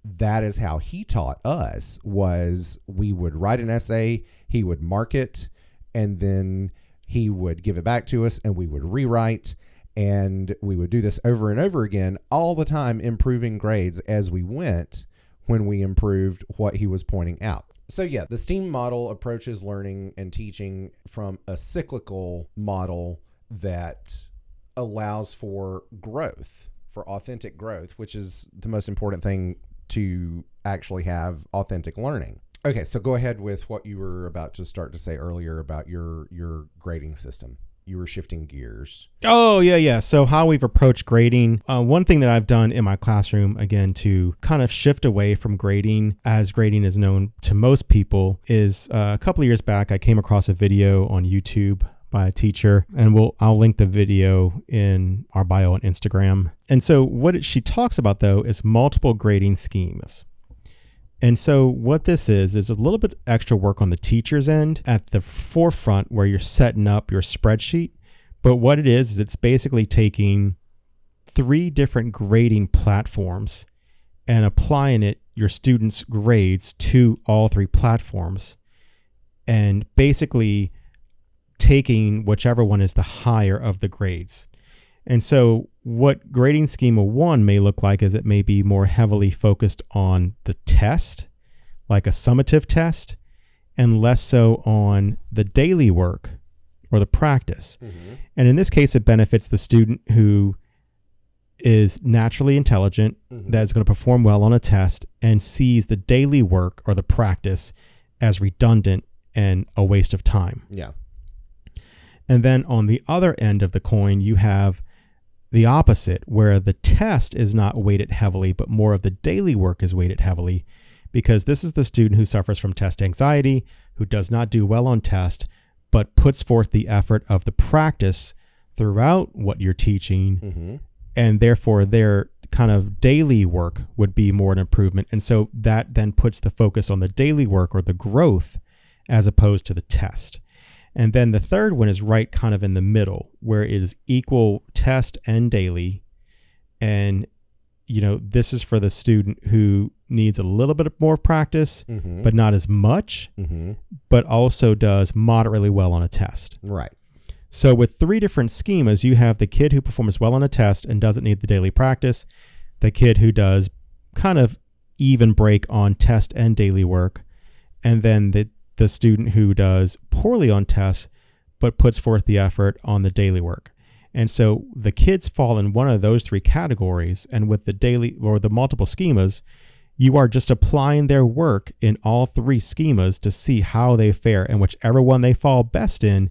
That is how he taught us, was we would write an essay, he would mark it, and then he would give it back to us and we would rewrite. And we would do this over and over again, all the time, improving grades as we went when we improved what he was pointing out. So yeah, the STEAM model approaches learning and teaching from a cyclical model that allows for growth, for authentic growth, which is the most important thing to actually have authentic learning. Okay, so go ahead with what you were about to start to say earlier about your grading system. You were shifting gears. Oh, yeah. So how we've approached grading. One thing that I've done in my classroom, again, to kind of shift away from grading, as grading is known to most people, is a couple of years back, I came across a video on YouTube by a teacher, and I'll link the video in our bio on Instagram. And so what she talks about, though, is multiple grading schemes. And so what this is a little bit extra work on the teacher's end at the forefront where you're setting up your spreadsheet. But what it is it's basically taking 3 different grading platforms and applying your students' grades to all 3 platforms, and basically taking whichever one is the higher of the grades. And so what grading schema 1 may look like is it may be more heavily focused on the test, like a summative test, and less so on the daily work or the practice. Mm-hmm. And in this case, it benefits the student who is naturally intelligent, mm-hmm. that is going to perform well on a test, and sees the daily work or the practice as redundant and a waste of time. Yeah. And then on the other end of the coin, you have the opposite, where the test is not weighted heavily, but more of the daily work is weighted heavily, because this is the student who suffers from test anxiety, who does not do well on test, but puts forth the effort of the practice throughout what you're teaching, mm-hmm. and therefore their kind of daily work would be more an improvement. And so that then puts the focus on the daily work or the growth as opposed to the test. And then the third one is right kind of in the middle, where it is equal test and daily. And, this is for the student who needs a little bit more practice, mm-hmm. but not as much, mm-hmm. but also does moderately well on a test. Right. So with 3 different schemas, you have the kid who performs well on a test and doesn't need the daily practice, the kid who does kind of even break on test and daily work, and then the student who does poorly on tests, but puts forth the effort on the daily work. And so the kids fall in one of those 3 categories. And with the daily or the multiple schemas, you are just applying their work in all 3 schemas to see how they fare. And whichever one they fall best in,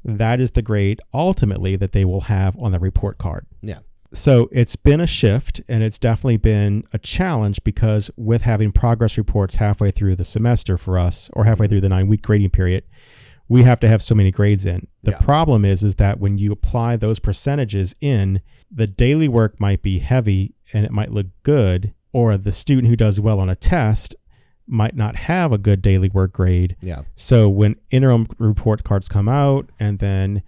that is the grade ultimately that they will have on the report card. Yeah. So it's been a shift, and it's definitely been a challenge, because with having progress reports halfway through the semester for us, or halfway through the 9-week grading period, we have to have so many grades in. The problem is that when you apply those percentages in, the daily work might be heavy and it might look good, or the student who does well on a test might not have a good daily work grade. Yeah. So when interim report cards come out, and then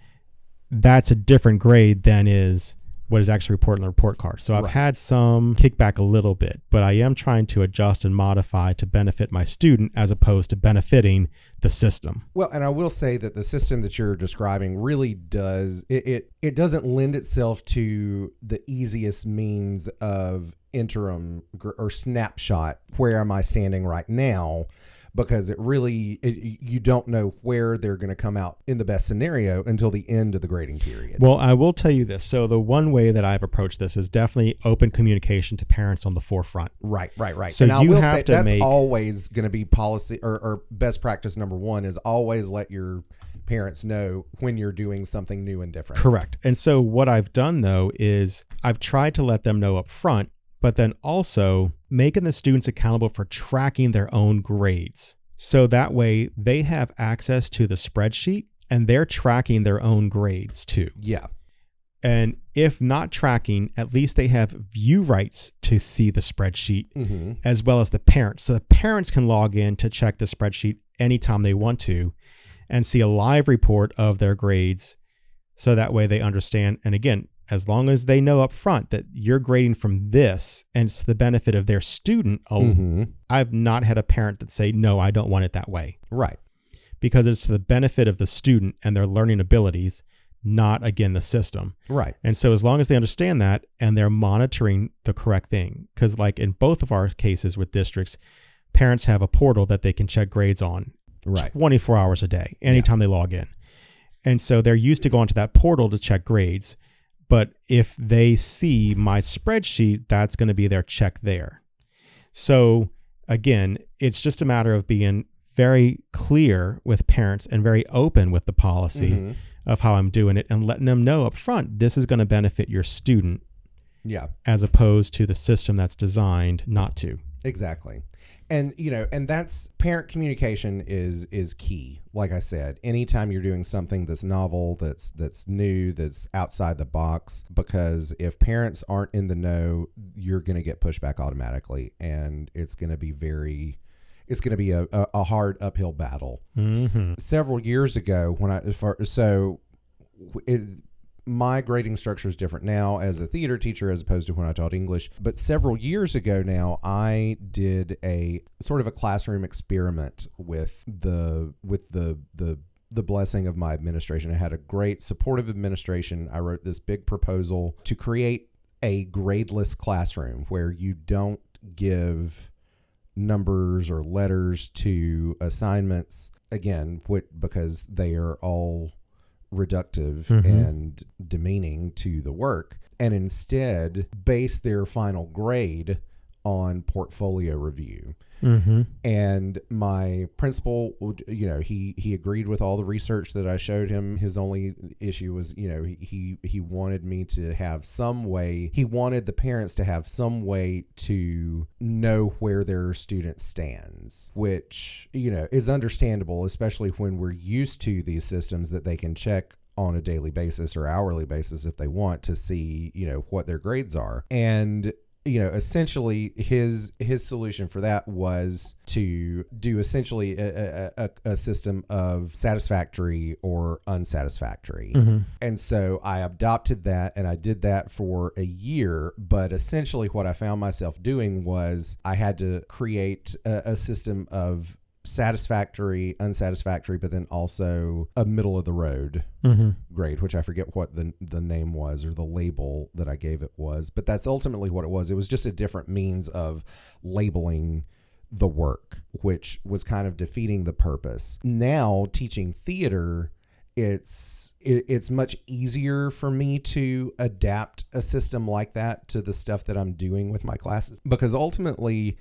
that's a different grade than is what is actually reported on the report card. So I've had some kickback a little bit, but I am trying to adjust and modify to benefit my student as opposed to benefiting the system. Well, and I will say that the system that you're describing really does, it doesn't lend itself to the easiest means of interim or snapshot, where am I standing right now? Because you don't know where they're going to come out in the best scenario until the end of the grading period. Well, I will tell you this. So the one way that I've approached this is definitely open communication to parents on the forefront. Right. So and I will say that's always going to be policy or best practice number 1 is always let your parents know when you're doing something new and different. Correct. And so what I've done, though, is I've tried to let them know up front, but then also making the students accountable for tracking their own grades. So that way they have access to the spreadsheet and they're tracking their own grades too. Yeah. And if not tracking, at least they have view rights to see the spreadsheet, mm-hmm. as well as the parents. So the parents can log in to check the spreadsheet anytime they want to and see a live report of their grades. So that way they understand. And again, as long as they know up front that you're grading from this and it's the benefit of their student, mm-hmm. I've not had a parent that say, no, I don't want it that way. Right. Because it's to the benefit of the student and their learning abilities, not, again, the system. Right. And so as long as they understand that and they're monitoring the correct thing, because like in both of our cases with districts, parents have a portal that they can check grades on 24 hours a day, anytime they log in. And so they're used to going to that portal to check grades. But if they see my spreadsheet, that's going to be their check there. So again, it's just a matter of being very clear with parents and very open with the policy of how I'm doing it and letting them know up front, this is going to benefit your student. Yeah. As opposed to the system that's designed not to. Exactly. And, and that's parent communication is key. Like I said, anytime you're doing something that's novel, that's new, that's outside the box, because if parents aren't in the know, you're going to get pushback automatically. And it's going to be a hard uphill battle. Several years ago my grading structure is different now as a theater teacher as opposed to when I taught English. But several years ago now, I did a sort of a classroom experiment with the blessing of my administration. I had a great supportive administration. I wrote this big proposal to create a gradeless classroom where you don't give numbers or letters to assignments, again, because they are all reductive and demeaning to the work, and instead base their final grade on portfolio review. And my principal, he agreed with all the research that I showed him. His only issue was, he wanted me to have some way. He wanted the parents to have some way to know where their student stands, which, is understandable, especially when we're used to these systems that they can check on a daily basis or hourly basis if they want to see, what their grades are. And essentially his solution for that was to do essentially a system of satisfactory or unsatisfactory. And so I adopted that, and I did that for a year. But essentially what I found myself doing was I had to create a system of satisfactory, unsatisfactory, but then also a middle of the road grade, which I forget what the name was or the label that I gave it was, but that's ultimately what it was. It was just a different means of labeling the work, which was kind of defeating the purpose. Now teaching theater, it's much easier for me to adapt a system like that to the stuff that I'm doing with my classes, because ultimately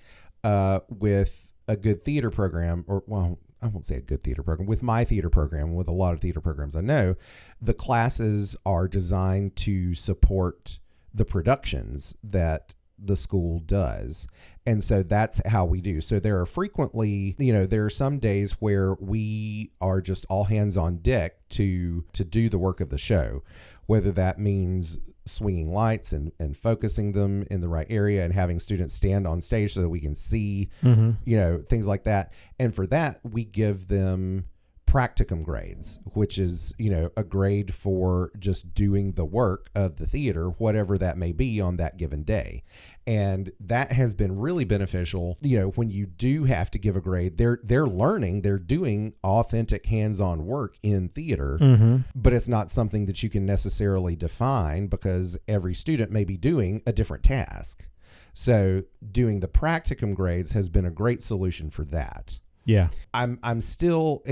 with a good theater program, I won't say a good theater program, with my theater program, with a lot of theater programs I know, the classes are designed to support the productions that the school does. And so that's how we do. So there are frequently, there are some days where we are just all hands on deck to do the work of the show, whether that means swinging lights and focusing them in the right area and having students stand on stage so that we can see, things like that. And for that, we give them practicum grades, which is, a grade for just doing the work of the theater, whatever that may be on that given day. And that has been really beneficial. When you do have to give a grade, they're learning, they're doing authentic hands-on work in theater, but it's not something that you can necessarily define because every student may be doing a different task. So doing the practicum grades has been a great solution for that. Yeah. I'm still,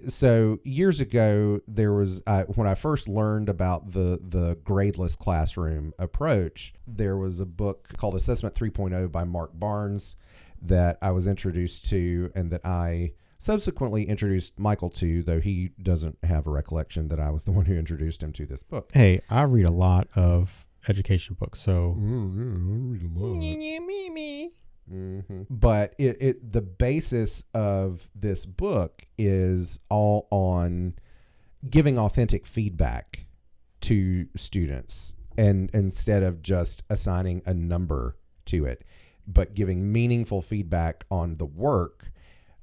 so years ago, there was, when I first learned about the gradeless classroom approach, there was a book called Assessment 3.0 by Mark Barnes that I was introduced to, and that I subsequently introduced Michael to, though he doesn't have a recollection that I was the one who introduced him to this book. Hey, I read a lot of education books, so. I read a lot. But the basis of this book is all on giving authentic feedback to students, and instead of just assigning a number to it, but giving meaningful feedback on the work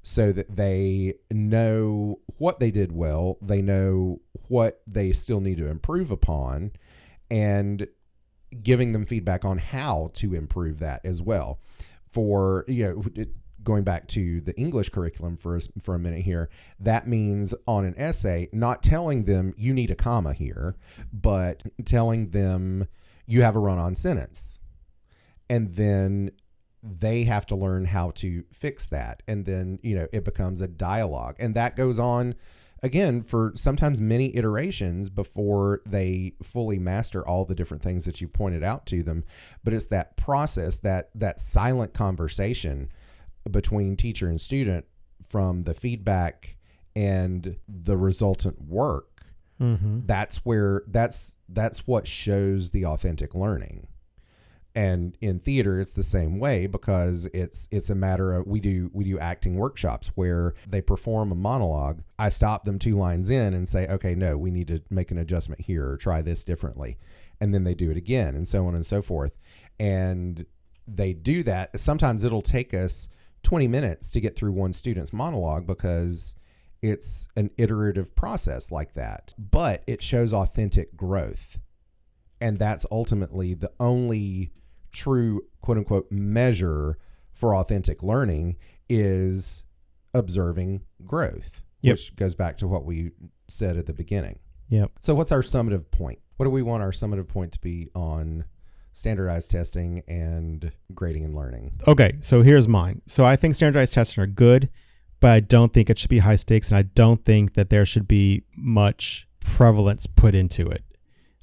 so that they know what they did well, they know what they still need to improve upon, and giving them feedback on how to improve that as well. For, going back to the English curriculum for a minute here, that means on an essay, not telling them you need a comma here, but telling them you have a run-on sentence. And then they have to learn how to fix that. And then, it becomes a dialogue. And that goes on, again, for sometimes many iterations before they fully master all the different things that you pointed out to them. But it's that process, that silent conversation between teacher and student from the feedback and the resultant work. Mm-hmm. That's what shows the authentic learning. And in theater, it's the same way, because it's a matter of, we do acting workshops where they perform a monologue. I stop them 2 lines in and say, okay, no, we need to make an adjustment here or try this differently. And then they do it again, and so on and so forth. And they do that. Sometimes it'll take us 20 minutes to get through one student's monologue because it's an iterative process like that. But it shows authentic growth. And that's ultimately the only true, quote unquote, measure for authentic learning, is observing growth, which goes back to what we said at the beginning. Yep. So what's our summative point? What do we want our summative point to be on standardized testing and grading and learning? Okay, so here's mine. So I think standardized testing are good, but I don't think it should be high stakes, and I don't think that there should be much prevalence put into it.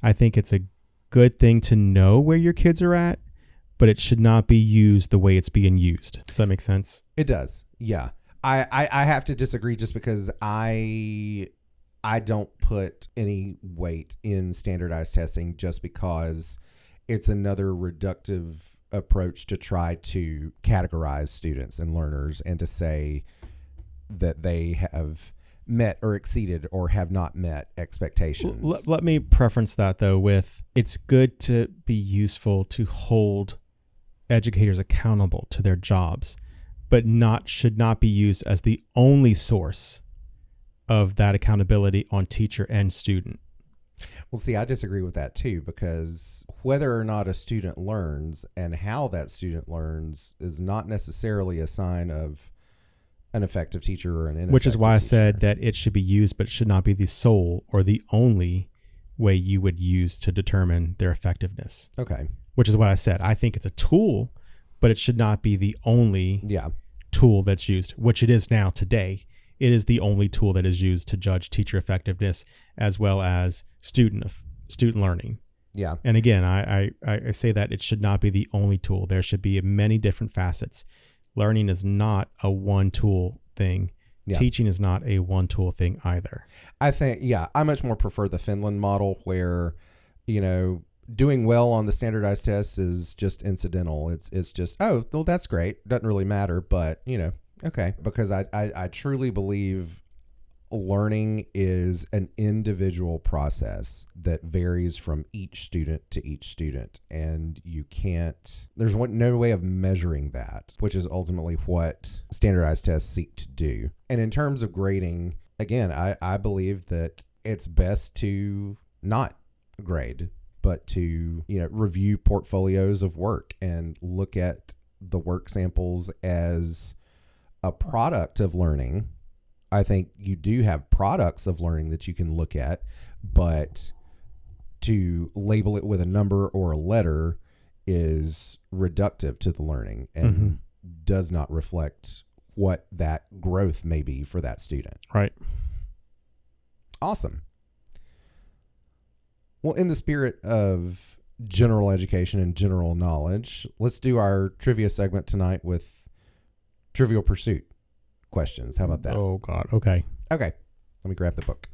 I think it's a good thing to know where your kids are at, but it should not be used the way it's being used. Does that make sense? It does. Yeah. I have to disagree, just because I don't put any weight in standardized testing, just because it's another reductive approach to try to categorize students and learners and to say that they have met or exceeded or have not met expectations. Let me preference that, though, with it's good to be useful to hold educators accountable to their jobs, but should not be used as the only source of that accountability on teacher and student. Well, see, I disagree with that too, because whether or not a student learns and how that student learns is not necessarily a sign of an effective teacher or an ineffective teacher. Which is why I said that it should be used, but it should not be the sole or the only way you would use to determine their effectiveness. Okay. Which is what I said. I think it's a tool, but it should not be the only tool that's used, which it is now today. It is the only tool that is used to judge teacher effectiveness as well as student learning. Yeah. And again, I say that it should not be the only tool. There should be many different facets. Learning is not a one tool thing. Yeah. Teaching is not a one tool thing either. I think, I much more prefer the Finland model where, doing well on the standardized tests is just incidental. It's just, oh, well, that's great. Doesn't really matter, but, okay. Because I truly believe learning is an individual process that varies from each student to each student. And there's no way of measuring that, which is ultimately what standardized tests seek to do. And in terms of grading, again, I believe that it's best to not grade, but to, review portfolios of work and look at the work samples as a product of learning. I think you do have products of learning that you can look at, but to label it with a number or a letter is reductive to the learning and does not reflect what that growth may be for that student. Right. Awesome. Well, in the spirit of general education and general knowledge, let's do our trivia segment tonight with Trivial Pursuit questions. How about that? Oh, God. Okay. Let me grab the book.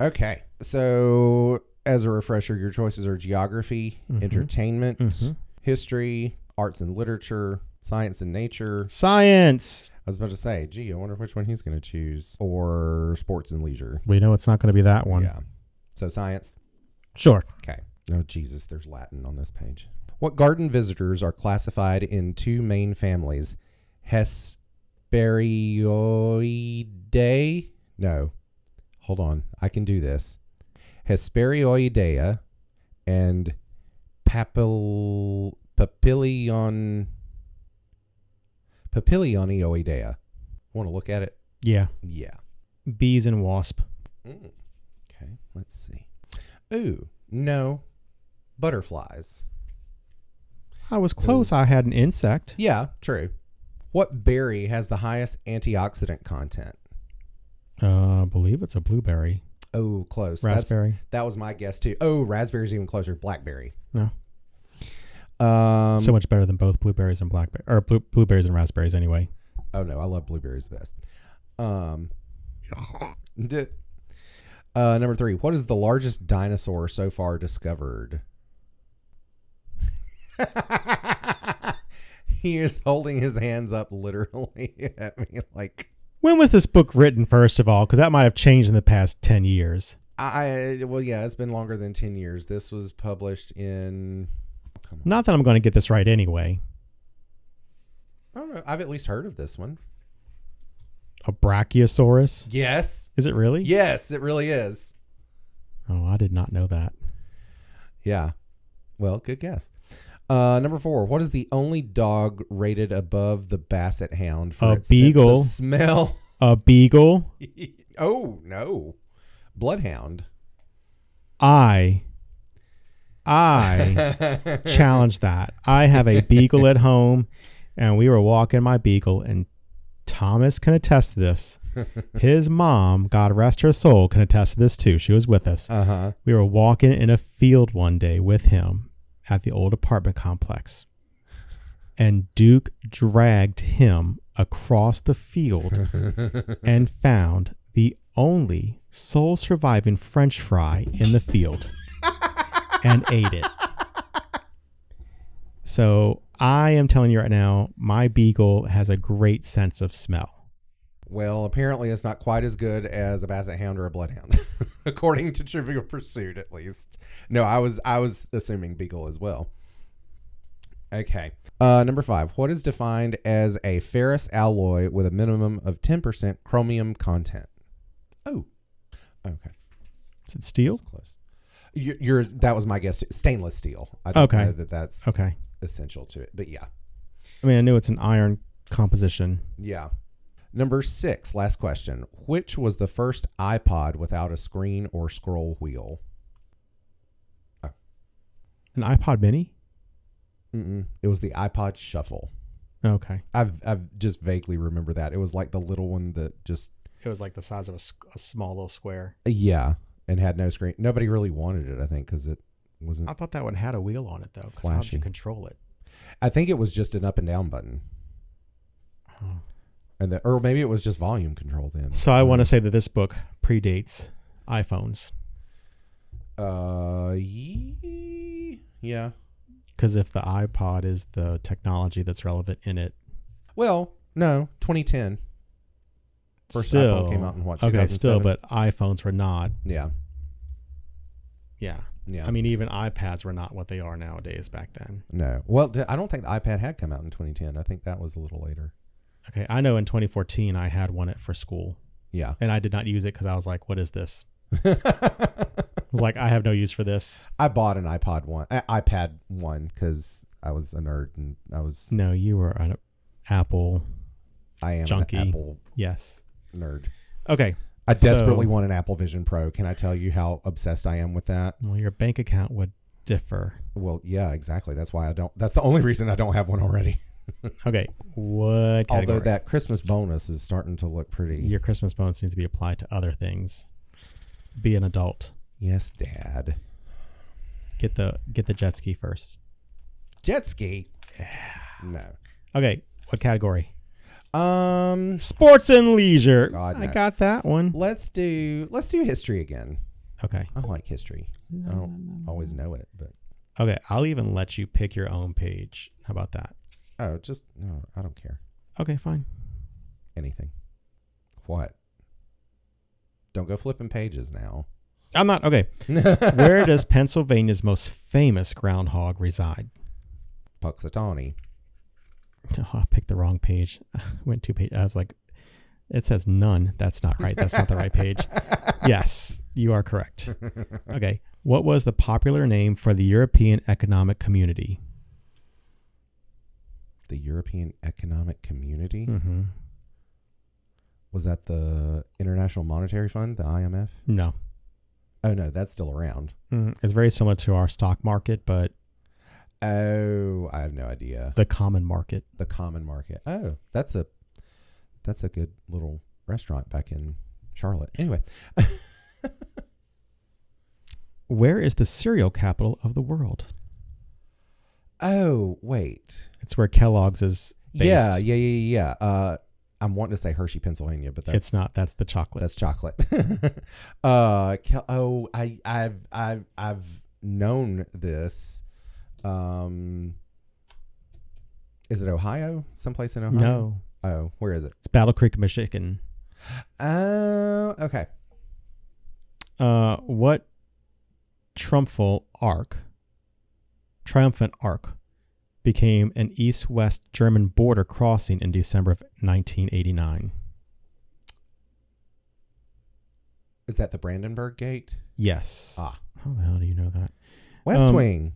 Okay. So, as a refresher, your choices are geography, entertainment, history, arts and literature, science and nature. Science! I was about to say, I wonder which one he's going to choose. Or sports and leisure. We know it's not going to be that one. Yeah. So, science. Sure. Okay. Oh, Jesus, there's Latin on this page. What garden visitors are classified in 2 main families? Hesperioidae? No. Hold on. I can do this. Hesperioidea and Papilionioidea. Want to look at it? Yeah. Yeah. Bees and wasp. Okay, let's see. Ooh, no. Butterflies. I was close. I had an insect. Yeah, true. What berry has the highest antioxidant content? I believe it's a blueberry. Oh, close. Raspberry. That was my guess too. Oh, raspberry's even closer. Blackberry. No. So much better than both blueberries and blackberry, or blueberries and raspberries anyway. Oh no, I love blueberries the best. Number 3. What is the largest dinosaur so far discovered? He is holding his hands up literally at me like. When was this book written, first of all? Because that might have changed in the past 10 years. Well, yeah, it's been longer than 10 years. This was published in... Not that I'm going to get this right anyway. I don't know. I've at least heard of this one. A brachiosaurus? Yes. Is it really? Yes, it really is. Oh, I did not know that. Yeah. Well, good guess. Number 4. What is the only dog rated above the basset hound for its beagle. sense of smell? A beagle? Oh, no. Bloodhound. I challenge that. I have a beagle at home, and we were walking my beagle, and Thomas can attest to this. His mom, God rest her soul, can attest to this too. She was with us. Uh-huh. We were walking in a field one day with him at the old apartment complex, and Duke dragged him across the field and found the only sole surviving French fry in the field and ate it. So I am telling you right now, my beagle has a great sense of smell. Well, apparently it's not quite as good as a basset hound or a bloodhound, according to Trivial Pursuit, at least. No, I was assuming beagle as well. Okay. Number 5. What is defined as a ferrous alloy with a minimum of 10% chromium content? Oh. Okay. Is it steel? That's close. That was my guess. Stainless steel. I don't know that's okay. essential to it, but yeah. I mean, I knew it's an iron composition. Yeah. Number 6, last question. Which was the first iPod without a screen or scroll wheel? Oh. An iPod Mini? It was the iPod Shuffle. Okay. I've just vaguely remember that. It was like the little one that just... It was like the size of a small little square. Yeah, and had no screen. Nobody really wanted it, I think, because it wasn't... I thought that one had a wheel on it, though. Because how did you control it? I think it was just an up and down button. Oh. Or maybe it was just volume control then. So I want to say that this book predates iPhones. Yeah. Because if the iPod is the technology that's relevant in it. Well, no, 2010. First iPhone came out in what, 2007? Okay, still, but iPhones were not. Yeah. Yeah. Yeah. I mean, even iPads were not what they are nowadays back then. No. Well, I don't think the iPad had come out in 2010. I think that was a little later. Okay, I know in 2014 I had one for school. Yeah. And I did not use it because I was like, what is this? I was like, I have no use for this. I bought an iPad one because I was a nerd and I was... No, you were an Apple junkie. An Apple nerd. Okay. I desperately want an Apple Vision Pro. Can I tell you how obsessed I am with that? Well, your bank account would differ. Well, yeah, exactly. That's why I don't... That's the only reason I don't have one already. Okay, what category? Although that Christmas bonus is starting to look pretty... Your Christmas bonus needs to be applied to other things. Be an adult. Yes, Dad. Get the jet ski first. Jet ski? No. Okay, what category? Sports and leisure. God, no. I got that one. Let's do history again. Okay. I like history. I don't always know it, but... Okay, I'll even let you pick your own page. How about that? Oh, no, I don't care. Okay, fine. Anything. What? Don't go flipping pages now. I'm not. Okay. Where does Pennsylvania's most famous groundhog reside? Puxatawny. Oh, I picked the wrong page. I went 2 pages. I was like, it says none. That's not right. That's not the right page. Yes, you are correct. Okay. What was the popular name for the European Economic Community? The European Economic Community? Mm-hmm. Was that the International Monetary Fund, the IMF? No. Oh, no, that's still around. It's very similar to our stock market, but... Oh, I have no idea. The common market. The common market. Oh, that's a good little restaurant back in Charlotte. Anyway. Where is the cereal capital of the world? Oh, wait. It's where Kellogg's is based. Yeah. I'm wanting to say Hershey, Pennsylvania, but that's it's not. That's the chocolate. That's chocolate. I've known this. Is it Ohio? Someplace in Ohio? No. Oh, where is it? It's Battle Creek, Michigan. Oh, okay. What triumphant arc became an east-west German border crossing in December of 1989? Is that the Brandenburg Gate? Yes. Ah. How the hell do you know that? West Wing.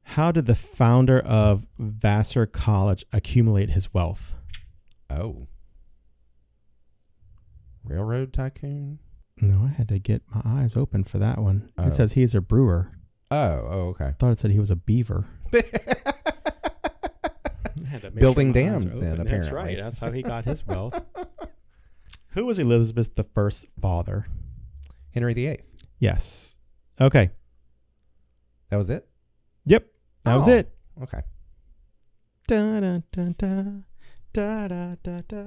How did the founder of Vassar College accumulate his wealth? Oh. Railroad tycoon? No, I had to get my eyes open for that one. Oh. It says he's a brewer. Oh, okay. I thought it said he was a beaver. Building dams, then, apparently. That's right. That's how he got his wealth. Who was Elizabeth I's father? Henry VIII. Yes. Okay. That was it? Yep. That was it. Okay. Da, da, da, da, da, da, da, da.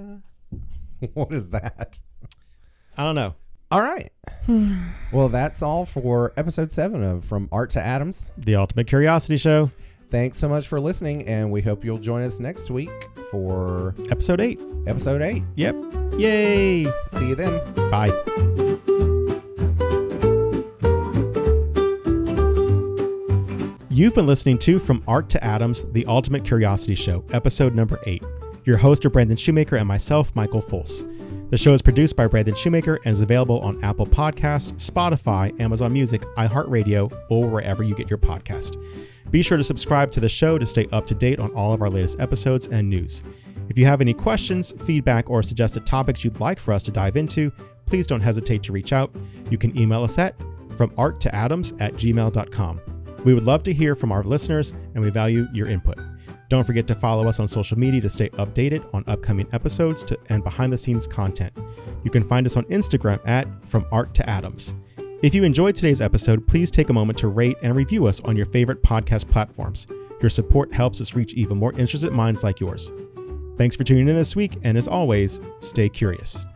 What is that? I don't know. All right. Well, that's all for episode 7 of From Art to Atoms, The Ultimate Curiosity Show. Thanks so much for listening, and we hope you'll join us next week for Episode 8. Episode 8. Yep. Yay. See you then. Bye. You've been listening to From Art to Atoms, The Ultimate Curiosity Show, episode number 8. Your hosts are Brandon Shoemaker and myself, Michael Fultz. The show is produced by Brandon Shoemaker and is available on Apple Podcasts, Spotify, Amazon Music, iHeartRadio, or wherever you get your podcast. Be sure to subscribe to the show to stay up to date on all of our latest episodes and news. If you have any questions, feedback, or suggested topics you'd like for us to dive into, please don't hesitate to reach out. You can email us at FromArtToAtoms@gmail.com. We would love to hear from our listeners, and we value your input. Don't forget to follow us on social media to stay updated on upcoming episodes and behind-the-scenes content. You can find us on Instagram at From Art to Atoms. If you enjoyed today's episode, please take a moment to rate and review us on your favorite podcast platforms. Your support helps us reach even more interested minds like yours. Thanks for tuning in this week, and as always, stay curious.